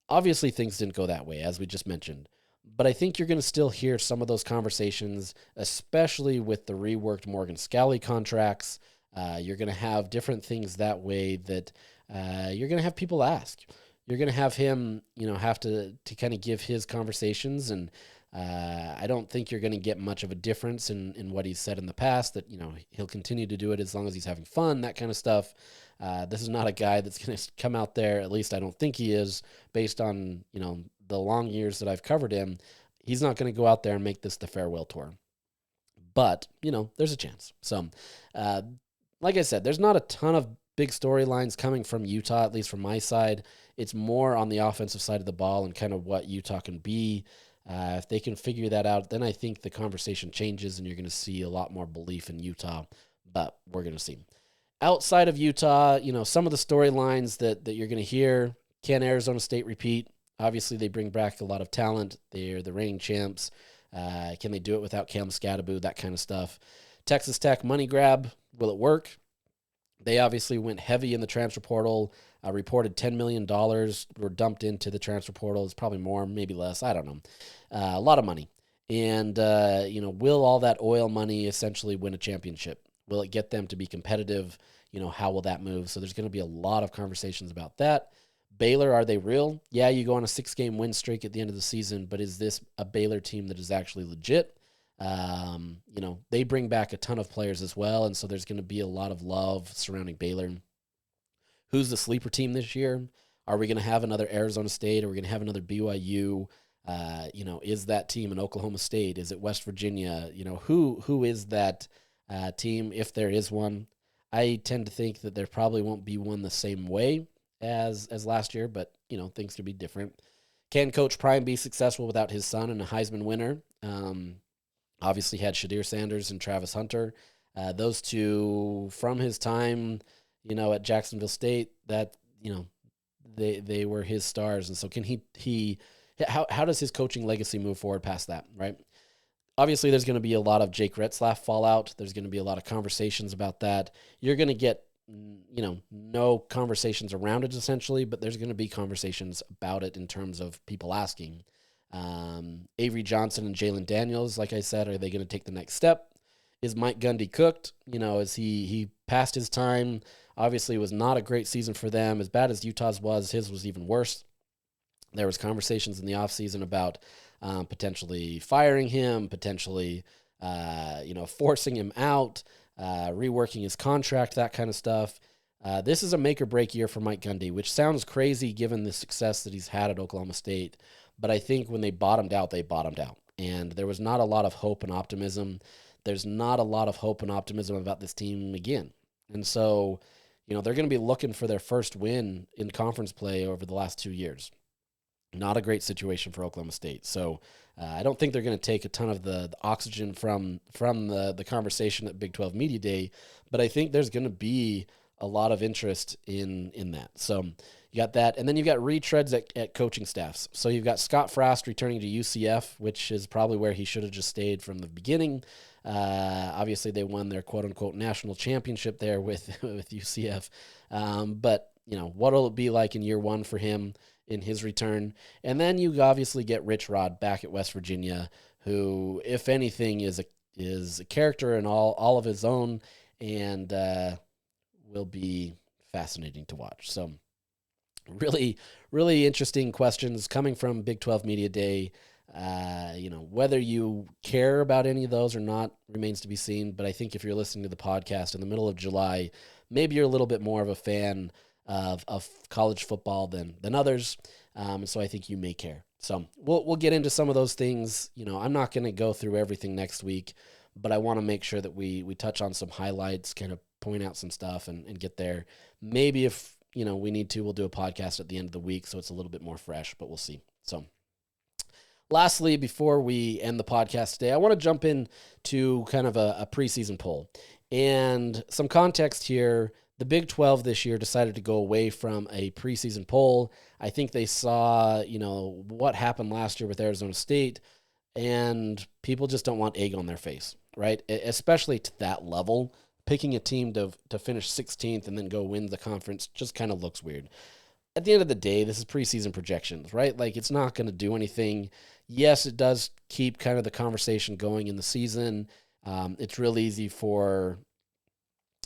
Obviously, things didn't go that way, as we just mentioned. But I think you're going to still hear some of those conversations, especially with the reworked Morgan Scalley contracts. You're going to have different things that way that you're going to have people ask. You're going to have him, have to kind of give his conversations. And I don't think you're going to get much of a difference in what he's said in the past, that, he'll continue to do it as long as he's having fun, that kind of stuff. This is not a guy that's going to come out there, at least I don't think he is, based on, the long years that I've covered him. He's not going to go out there and make this the farewell tour. But, there's a chance. So, like I said, there's not a ton of big storylines coming from Utah, at least from my side. It's more on the offensive side of the ball and kind of what Utah can be. If they can figure that out, then I think the conversation changes and you're going to see a lot more belief in Utah, but we're going to see. Outside of Utah, some of the storylines that you're going to hear: can Arizona State repeat? Obviously, they bring back a lot of talent. They're the reigning champs. Can they do it without Cam Scadaboo? That kind of stuff. Texas Tech money grab. Will it work? They obviously went heavy in the transfer portal. Reported $10 million were dumped into the transfer portal. It's probably more, maybe less. I don't know. A lot of money. And, will all that oil money essentially win a championship? Will it get them to be competitive? How will that move? So there's going to be a lot of conversations about that. Baylor, are they real? Yeah, you go on a 6-game win streak at the end of the season, but is this a Baylor team that is actually legit? They bring back a ton of players as well, and so there's going to be a lot of love surrounding Baylor. Who's the sleeper team this year? Are we going to have another Arizona State? Are we going to have another BYU? Is that team in Oklahoma State? Is it West Virginia? Who is that team, if there is one? I tend to think that there probably won't be one the same way as last year, but, things could be different. Can Coach Prime be successful without his son and a Heisman winner? Obviously had Shadir Sanders and Travis Hunter. Those two from his time, at Jacksonville State, that, they were his stars. And so can how does his coaching legacy move forward past that, right? Obviously, there's going to be a lot of Jake Retzlaff fallout. There's going to be a lot of conversations about that. You're going to get, no conversations around it, essentially, but there's going to be conversations about it in terms of people asking. Avery Johnson and Jalen Daniels, like I said, are they going to take the next step? Is Mike Gundy cooked? Is he past his time? Obviously, it was not a great season for them. As bad as Utah's was, his was even worse. There was conversations in the offseason about potentially firing him, potentially, forcing him out, reworking his contract, that kind of stuff. This is a make-or-break year for Mike Gundy, which sounds crazy given the success that he's had at Oklahoma State. But I think when they bottomed out, they bottomed out. And there was not a lot of hope and optimism. There's not a lot of hope and optimism about this team again. And so, they're going to be looking for their first win in conference play over the last 2 years. Not a great situation for Oklahoma State. So I don't think they're going to take a ton of the oxygen from the conversation at Big 12 Media Day, but I think there's going to be a lot of interest in that. So you got that. And then you've got retreads at coaching staffs. So you've got Scott Frost returning to UCF, which is probably where he should have just stayed from the beginning. Obviously, they won their quote-unquote national championship there with UCF. But, what will it be like in year one for him in his return? And then you obviously get Rich Rod back at West Virginia, who, if anything, is a character in all of his own, and will be fascinating to watch. So really, really interesting questions coming from Big 12 Media Day. Whether you care about any of those or not remains to be seen. But I think if you're listening to the podcast in the middle of July, maybe you're a little bit more of a fan of college football than others. And so I think you may care. So we'll get into some of those things. I'm not going to go through everything next week, but I want to make sure that we touch on some highlights, kind of point out some stuff and get there. Maybe if, we need to, we'll do a podcast at the end of the week so it's a little bit more fresh, but we'll see. So lastly, before we end the podcast today, I want to jump into kind of a preseason poll. And some context here, the Big 12 this year decided to go away from a preseason poll. I think they saw, what happened last year with Arizona State, and people just don't want egg on their face, right? Especially to that level. Picking a team to finish 16th and then go win the conference just kind of looks weird. At the end of the day, this is preseason projections, right? Like, it's not going to do anything. Yes, it does keep kind of the conversation going in the season. It's real easy for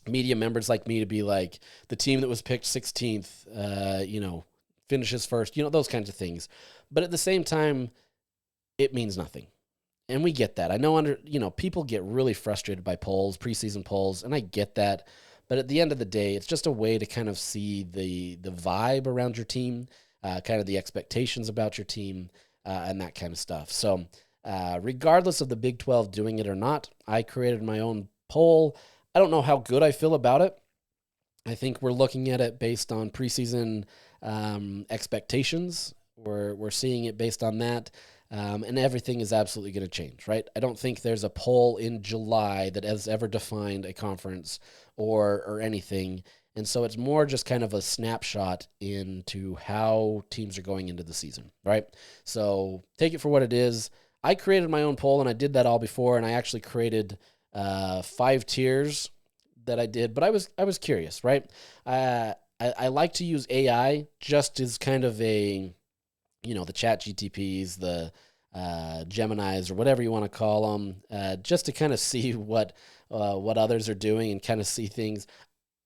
media members like me to be like, the team that was picked 16th, finishes first, those kinds of things. But at the same time, it means nothing, And we get that. I know people get really frustrated by polls, preseason polls, and I get that. But at the end of the day, it's just a way to kind of see the vibe around your team, kind of the expectations about your team, and that kind of stuff. So regardless of the Big 12 doing it or not, I created my own poll. I don't know how good I feel about it. I think we're looking at it based on preseason expectations. We're seeing it based on that. And everything is absolutely going to change, right? I don't think there's a poll in July that has ever defined a conference or anything. And so it's more just kind of a snapshot into how teams are going into the season, right? So take it for what it is. I created my own poll, and I did that all before, and I actually created 5 tiers that I did, but I was curious, right? I like to use AI just as kind of a, the chat GTPs, the Geminis, or whatever you want to call them, just to kind of see what others are doing and kind of see things.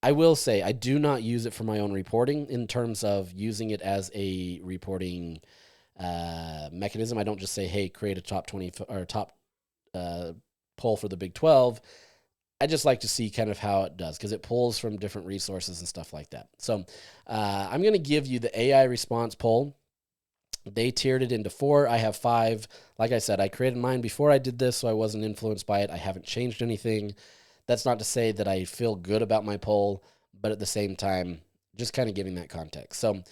I will say I do not use it for my own reporting in terms of using it as a reporting mechanism. I don't just say, hey, create a top 20 or top poll for the Big 12. I just like to see kind of how it does because it pulls from different resources and stuff like that. So I'm going to give you the AI response poll. They tiered it into 4. I have 5. Like I said, I created mine before I did this, so I wasn't influenced by it. I haven't changed anything. That's not to say that I feel good about my poll, but at the same time, just kind of giving that context. So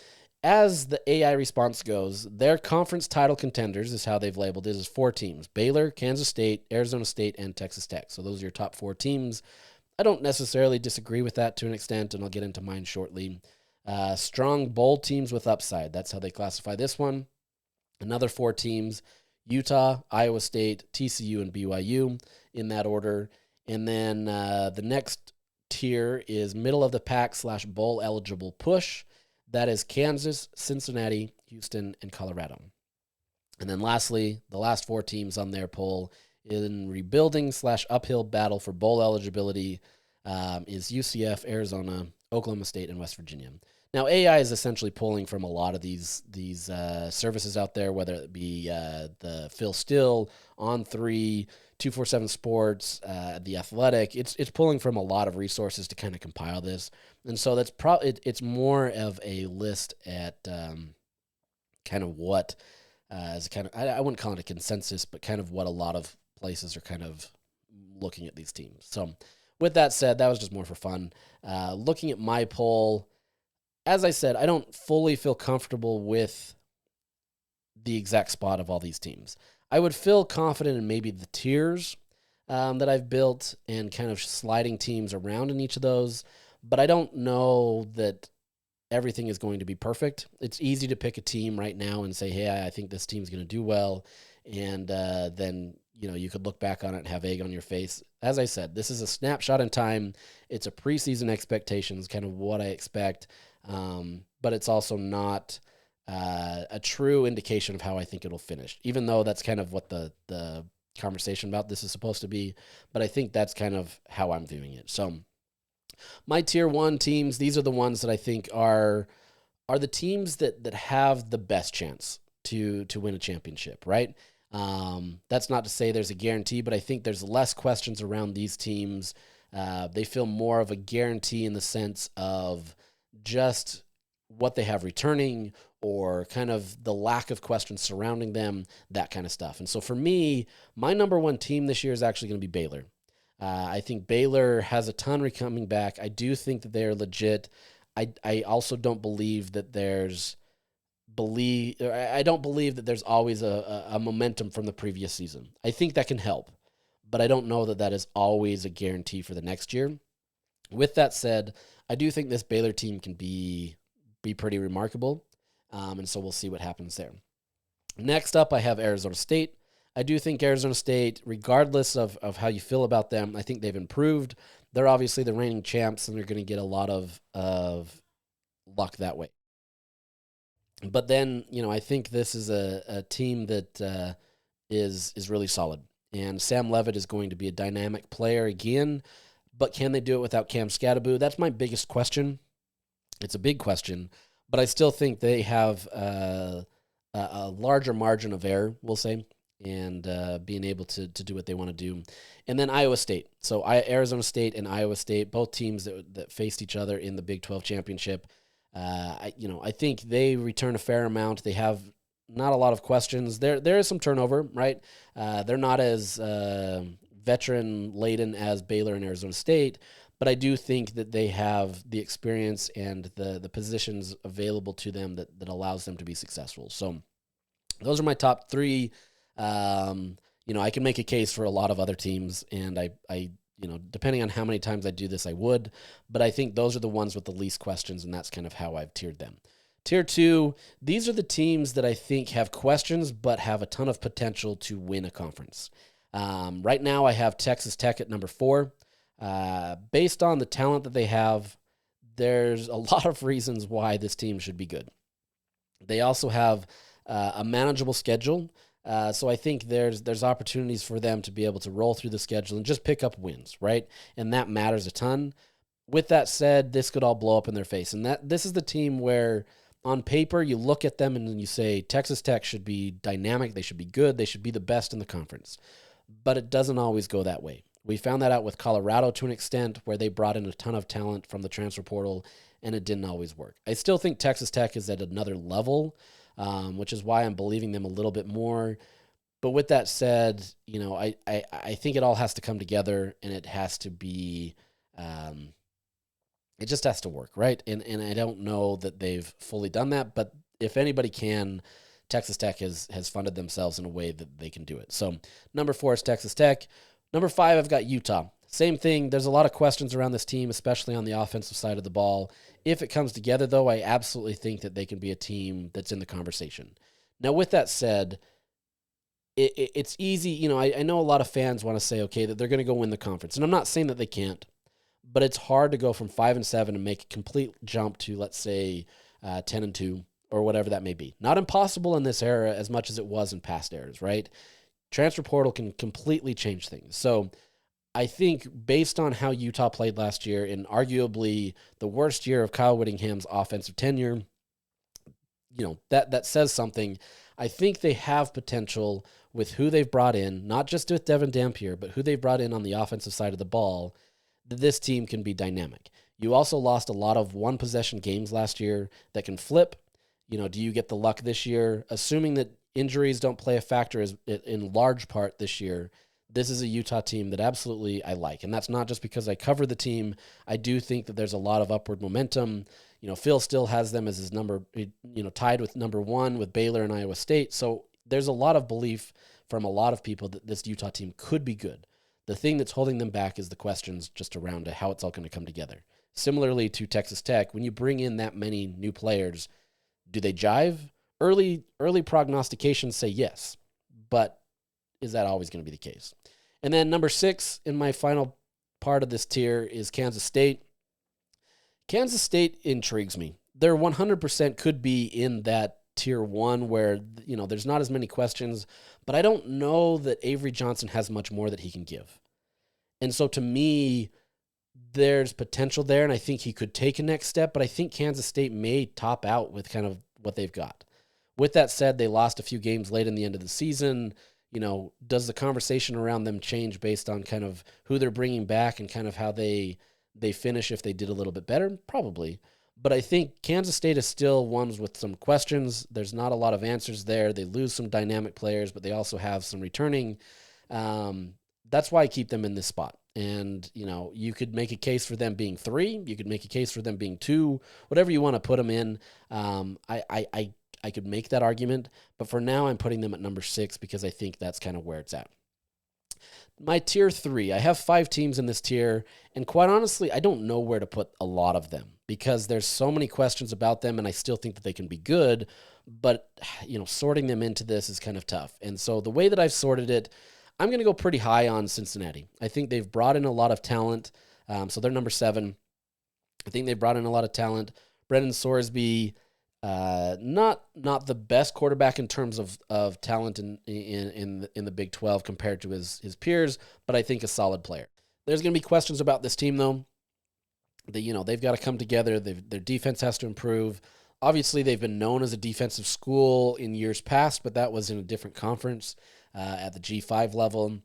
as the AI response goes, their conference title contenders is how they've labeled it, is 4 teams: Baylor, Kansas State, Arizona State, and Texas Tech. So those are your top 4 teams. I don't necessarily disagree with that to an extent, and I'll get into mine shortly. Strong bowl teams with upside. That's how they classify this one. Another 4 teams: Utah, Iowa State, TCU, and BYU in that order. And then the next tier is middle of the pack / bowl eligible push. That is Kansas, Cincinnati, Houston, and Colorado. And then lastly, the last 4 teams on their poll in rebuilding / uphill battle for bowl eligibility is UCF, Arizona, Oklahoma State, and West Virginia. Now, AI is essentially pulling from a lot of these services out there, whether it be the Phil Still, On3, 247 Sports, The Athletic. It's pulling from a lot of resources to kind of compile this. And so that's it's more of a list at kind of what is kind of, I wouldn't call it a consensus, but kind of what a lot of places are kind of looking at these teams. So with that said, that was just more for fun. Looking at my poll, as I said, I don't fully feel comfortable with the exact spot of all these teams. I would feel confident in maybe the tiers that I've built and kind of sliding teams around in each of those, but I don't know that everything is going to be perfect. It's easy to pick a team right now and say, hey, I think this team's going to do well, and then you could look back on it and have egg on your face. As I said, this is a snapshot in time. It's a preseason expectations, kind of what I expect. But it's also not a true indication of how I think it'll finish, even though that's kind of what the conversation about this is supposed to be. But I think that's kind of how I'm viewing it. So my tier 1 teams, these are the ones that I think are the teams that have the best chance to win a championship, right? That's not to say there's a guarantee, but I think there's less questions around these teams. They feel more of a guarantee in the sense of just what they have returning or kind of the lack of questions surrounding them, that kind of stuff. And so for me, my number 1 team this year is actually going to be Baylor. I think Baylor has a ton coming back. I do think that they're legit. I also don't believe that I don't believe that there's always a momentum from the previous season. I think that can help, but I don't know that that is always a guarantee for the next year. With that said, I do think this Baylor team can be pretty remarkable, and so we'll see what happens there. Next up, I have Arizona State. I do think Arizona State, regardless of how you feel about them, I think they've improved. They're obviously the reigning champs, and they're going to get a lot of luck that way. But then, I think this is a team that is really solid. And Sam Levitt is going to be a dynamic player again. But can they do it without Cam Scadaboo? That's my biggest question. It's a big question. But I still think they have a larger margin of error, we'll say, and being able to do what they want to do. And then Iowa State. So Arizona State and Iowa State, both teams that faced each other in the Big 12 championship. I think they return a fair amount. They have not a lot of questions. There is some turnover, right? They're not as veteran laden as Baylor and Arizona State, but I do think that they have the experience and the positions available to them that allows them to be successful. So those are my top three. I can make a case for a lot of other teams, and I depending on how many times I do this, I would, but I think those are the ones with the least questions, and that's kind of how I've tiered them. Tier 2, these are the teams that I think have questions but have a ton of potential to win a conference. Right now, I have Texas Tech at number 4. Based on the talent that they have, there's a lot of reasons why this team should be good. They also have a manageable schedule, so I think there's opportunities for them to be able to roll through the schedule and just pick up wins, right? And that matters a ton. With that said, this could all blow up in their face, and this is the team where on paper, you look at them and then you say, Texas Tech should be dynamic, they should be good, they should be the best in the conference. But it doesn't always go that way. We found that out with Colorado to an extent, where they brought in a ton of talent from the transfer portal, and it didn't always work. I still think Texas Tech is at another level, which is why I'm believing them a little bit more. But with that said, I think it all has to come together, and it has to be it just has to work, right? And I don't know that they've fully done that, but if anybody can, Texas Tech has funded themselves in a way that they can do it. So number 4 is Texas Tech. Number 5, I've got Utah. Same thing. There's a lot of questions around this team, especially on the offensive side of the ball. If it comes together, though, I absolutely think that they can be a team that's in the conversation. Now, with that said, it's easy. I know a lot of fans want to say, okay, that they're going to go win the conference. And I'm not saying that they can't. But it's hard to go from 5-7 and make a complete jump to, let's say, 10-2 or whatever that may be. Not impossible in this era as much as it was in past eras, right? Transfer portal can completely change things. So I think based on how Utah played last year, in arguably the worst year of Kyle Whittingham's offensive tenure, that says something. I think they have potential with who they've brought in, not just with Devin Dampier, but who they've brought in on the offensive side of the ball. This team can be dynamic. You also lost a lot of one-possession games last year that can flip. Do you get the luck this year? Assuming that injuries don't play a factor in large part this year, this is a Utah team that absolutely I like. And that's not just because I cover the team. I do think that there's a lot of upward momentum. Phil still has them as his number, tied with number 1 with Baylor and Iowa State. So there's a lot of belief from a lot of people that this Utah team could be good. The thing that's holding them back is the questions just around how it's all going to come together. Similarly to Texas Tech, when you bring in that many new players, do they jive? Early prognostications say yes, but is that always going to be the case? And then number 6 in my final part of this tier is Kansas State. Kansas State intrigues me. They're 100% could be in that tier 1 where, there's not as many questions, but I don't know that Avery Johnson has much more that he can give. And so to me, there's potential there, and I think he could take a next step, but I think Kansas State may top out with kind of what they've got. With that said, they lost a few games late in the end of the season. Does the conversation around them change based on kind of who they're bringing back and kind of how they finish if they did a little bit better? Probably. But I think Kansas State is still ones with some questions. There's not a lot of answers there. They lose some dynamic players, but they also have some returning. That's why I keep them in this spot. And, you could make a case for them being 3. You could make a case for them being 2. Whatever you want to put them in, I could make that argument. But for now, I'm putting them at number 6 because I think that's kind of where it's at. My tier 3, I have 5 teams in this tier, and quite honestly, I don't know where to put a lot of them because there's so many questions about them, and I still think that they can be good, but, sorting them into this is kind of tough. And so the way that I've sorted it, I'm going to go pretty high on Cincinnati. I think they've brought in a lot of talent, so they're number 7. I think they've brought in a lot of talent. Brendan Sorsby, not the best quarterback in terms of talent in the Big 12 compared to his peers, but I think a solid player. There's going to be questions about this team though. They've got to come together. Their defense has to improve. Obviously, they've been known as a defensive school in years past, but that was in a different conference. at the G5 level.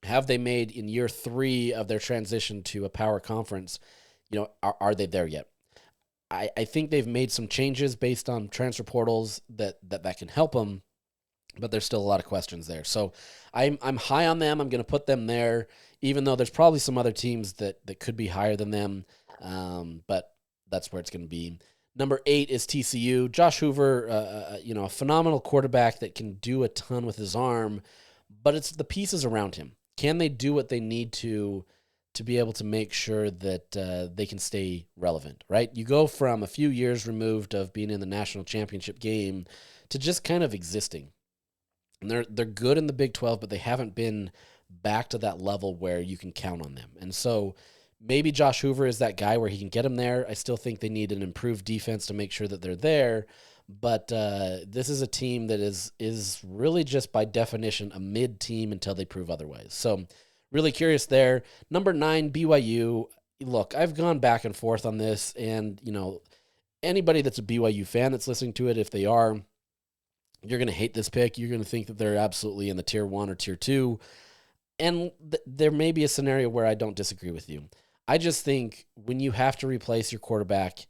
Have they made in year 3 of their transition to a power conference? Are they there yet? I think they've made some changes based on transfer portals that can help them, but there's still a lot of questions there. So I'm high on them. I'm going to put them there, even though there's probably some other teams that could be higher than them, but that's where it's going to be. Number 8 is TCU. Josh Hoover, a phenomenal quarterback that can do a ton with his arm, but it's the pieces around him. Can they do what they need to be able to make sure that they can stay relevant, right? You go from a few years removed of being in the national championship game to just kind of existing. And they're good in the Big 12, but they haven't been back to that level where you can count on them. And so maybe Josh Hoover is that guy where he can get them there. I still think they need an improved defense to make sure that they're there. But this is a team that is really just by definition a mid team until they prove otherwise. So really curious there. Number 9, BYU. Look, I've gone back and forth on this, and anybody that's a BYU fan that's listening to it, if they are, you're going to hate this pick. You're going to think that they're absolutely in the tier 1 or tier 2. And there may be a scenario where I don't disagree with you. I just think when you have to replace your quarterback,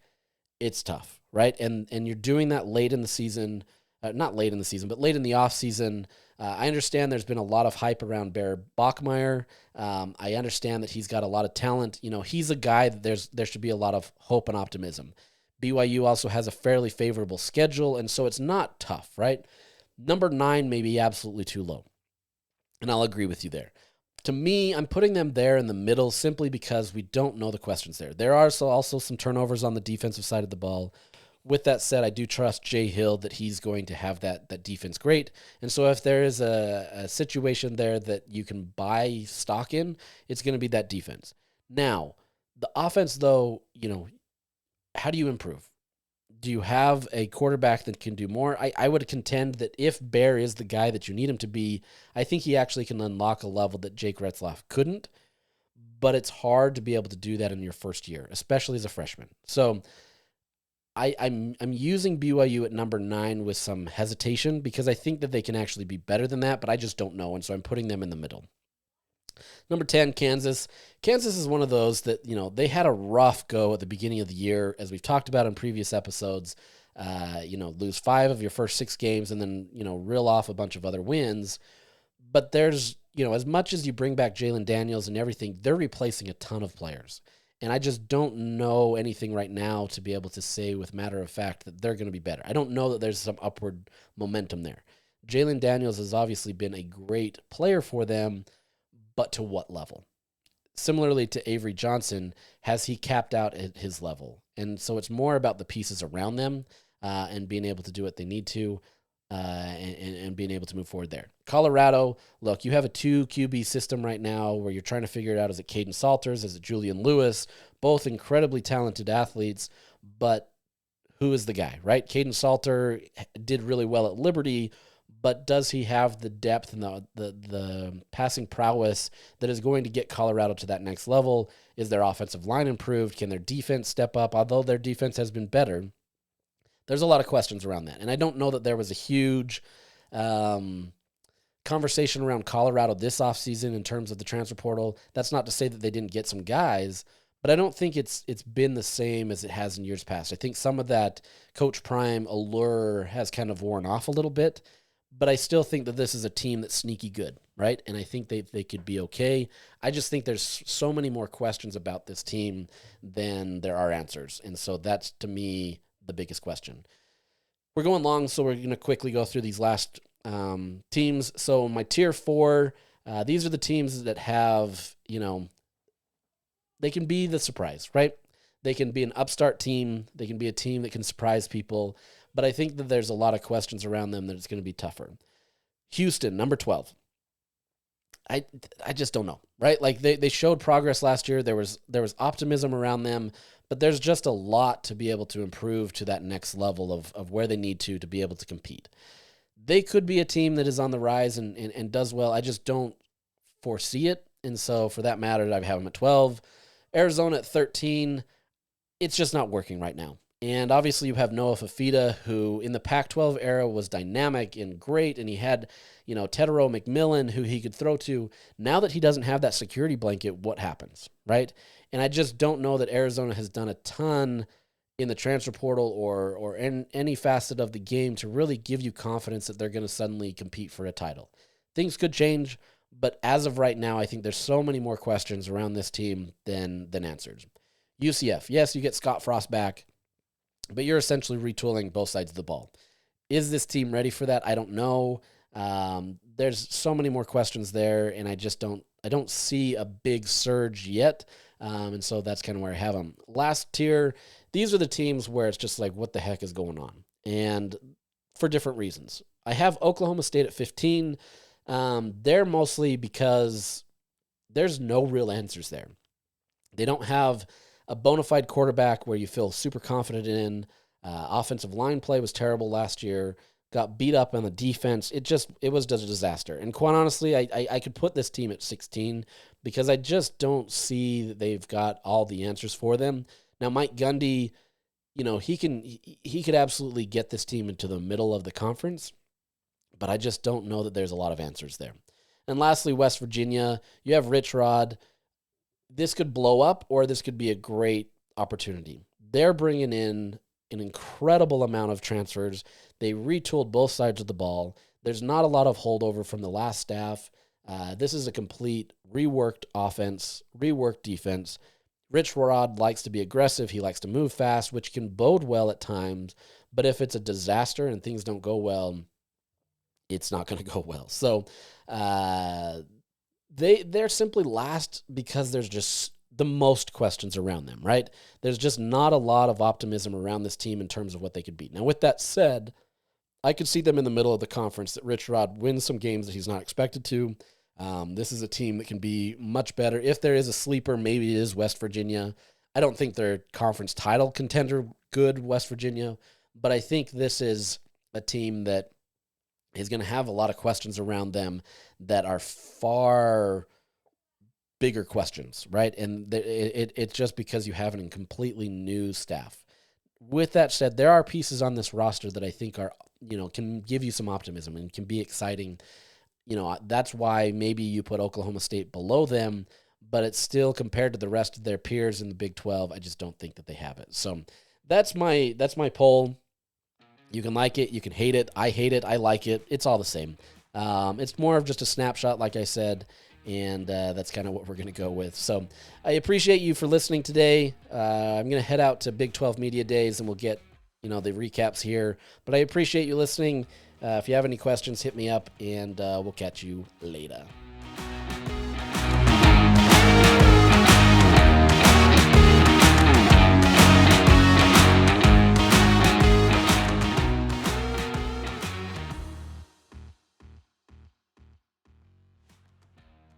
it's tough, right? And you're doing that late in the season, not late in the season, but late in the offseason. I understand there's been a lot of hype around Bear Bachmeier. I understand that he's got a lot of talent. He's a guy that there should be a lot of hope and optimism. BYU also has a fairly favorable schedule, and so it's not tough, right? Number 9 may be absolutely too low, and I'll agree with you there. To me, I'm putting them there in the middle simply because we don't know the questions there. There are also some turnovers on the defensive side of the ball. With that said, I do trust Jay Hill that he's going to have that defense great. And so if there is a situation there that you can buy stock in, it's going to be that defense. Now, the offense, though, how do you improve? Do you have a quarterback that can do more? I would contend that if Bear is the guy that you need him to be, I think he actually can unlock a level that Jake Retzlaff couldn't. But it's hard to be able to do that in your first year, especially as a freshman. So I'm using BYU at number 9 with some hesitation because I think that they can actually be better than that, but I just don't know, and so I'm putting them in the middle. Number 10, Kansas. Kansas is one of those that, they had a rough go at the beginning of the year, as we've talked about in previous episodes. Lose 5 of your first 6 games and then, reel off a bunch of other wins. But there's, as much as you bring back Jalen Daniels and everything, they're replacing a ton of players. And I just don't know anything right now to be able to say with matter of fact that they're going to be better. I don't know that there's some upward momentum there. Jalen Daniels has obviously been a great player for them, but to what level? Similarly to Avery Johnson, has he capped out at his level? And so it's more about the pieces around them and being able to do what they need to and being able to move forward there. Colorado, look, you have a 2 QB system right now where you're trying to figure it out. Is it Caden Salters? Is it Julian Lewis? Both incredibly talented athletes, but who is the guy, right? Caden Salter did really well at Liberty, but does he have the depth and the passing prowess that is going to get Colorado to that next level? Is their offensive line improved? Can their defense step up? Although their defense has been better, there's a lot of questions around that. And I don't know that there was a huge conversation around Colorado this offseason in terms of the transfer portal. That's not to say that they didn't get some guys, but I don't think it's been the same as it has in years past. I think some of that Coach Prime allure has kind of worn off a little bit, but I still think that this is a team that's sneaky good, right? And I think they could be okay. I just think there's so many more questions about this team than there are answers. And so that's, to me, the biggest question. We're going long, so we're going to quickly go through these last teams. So my tier 4, these are the teams that have, they can be the surprise, right? They can be an upstart team. They can be a team that can surprise people. But I think that there's a lot of questions around them that it's going to be tougher. Houston, number 12. I just don't know, right? Like they showed progress last year. There was optimism around them, but there's just a lot to be able to improve to that next level of where they need to be able to compete. They could be a team that is on the rise and does well. I just don't foresee it. And so for that matter, I have them at 12. Arizona at 13. It's just not working right now. And obviously you have Noah Fafita, who in the Pac-12 era was dynamic and great, and he had, Tedero McMillan, who he could throw to. Now that he doesn't have that security blanket, what happens, right? And I just don't know that Arizona has done a ton in the transfer portal or in any facet of the game to really give you confidence that they're going to suddenly compete for a title. Things could change, but as of right now, I think there's so many more questions around this team than answers. UCF, yes, you get Scott Frost back, but you're essentially retooling both sides of the ball. Is this team ready for that? I don't know. There's so many more questions there, and I don't see a big surge yet. And so that's kind of where I have them. Last tier, these are the teams where it's just like, what the heck is going on? And for different reasons. I have Oklahoma State at 15. They're mostly because there's no real answers there. They don't have a bona fide quarterback where you feel super confident in. Offensive line play was terrible last year. Got beat up on the defense. It was a disaster. And quite honestly, I could put this team at 16 because I just don't see that they've got all the answers for them. Now, Mike Gundy, he could absolutely get this team into the middle of the conference, but I just don't know that there's a lot of answers there. And lastly, West Virginia, you have Rich Rod. This could blow up, or this could be a great opportunity. They're bringing in an incredible amount of transfers. They retooled both sides of the ball. There's not a lot of holdover from the last staff. This is a complete reworked offense, reworked defense. Rich Rod likes to be aggressive. He likes to move fast, which can bode well at times. But if it's a disaster and things don't go well, it's not going to go well. So they're simply last because there's just the most questions around them, right? There's just not a lot of optimism around this team in terms of what they could beat. Now, with that said, I could see them in the middle of the conference, that Rich Rod wins some games that he's not expected to. This is a team that can be much better. If there is a sleeper, maybe it is West Virginia. I don't think they're conference title contender good, West Virginia, but I think this is a team that is going to have a lot of questions around them that are far bigger questions, right? And it's just because you have a completely new staff. With that said, there are pieces on this roster that I think are, can give you some optimism and can be exciting. That's why maybe you put Oklahoma State below them, but it's still, compared to the rest of their peers in the Big 12, I just don't think that they have it. So that's my poll. You can like it, you can hate it. I hate it, I like it. It's all the same. It's more of just a snapshot, like I said, and that's kind of what we're going to go with. So I appreciate you for listening today. I'm going to head out to Big 12 Media Days, and we'll get the recaps here. But I appreciate you listening. If you have any questions, hit me up, and we'll catch you later.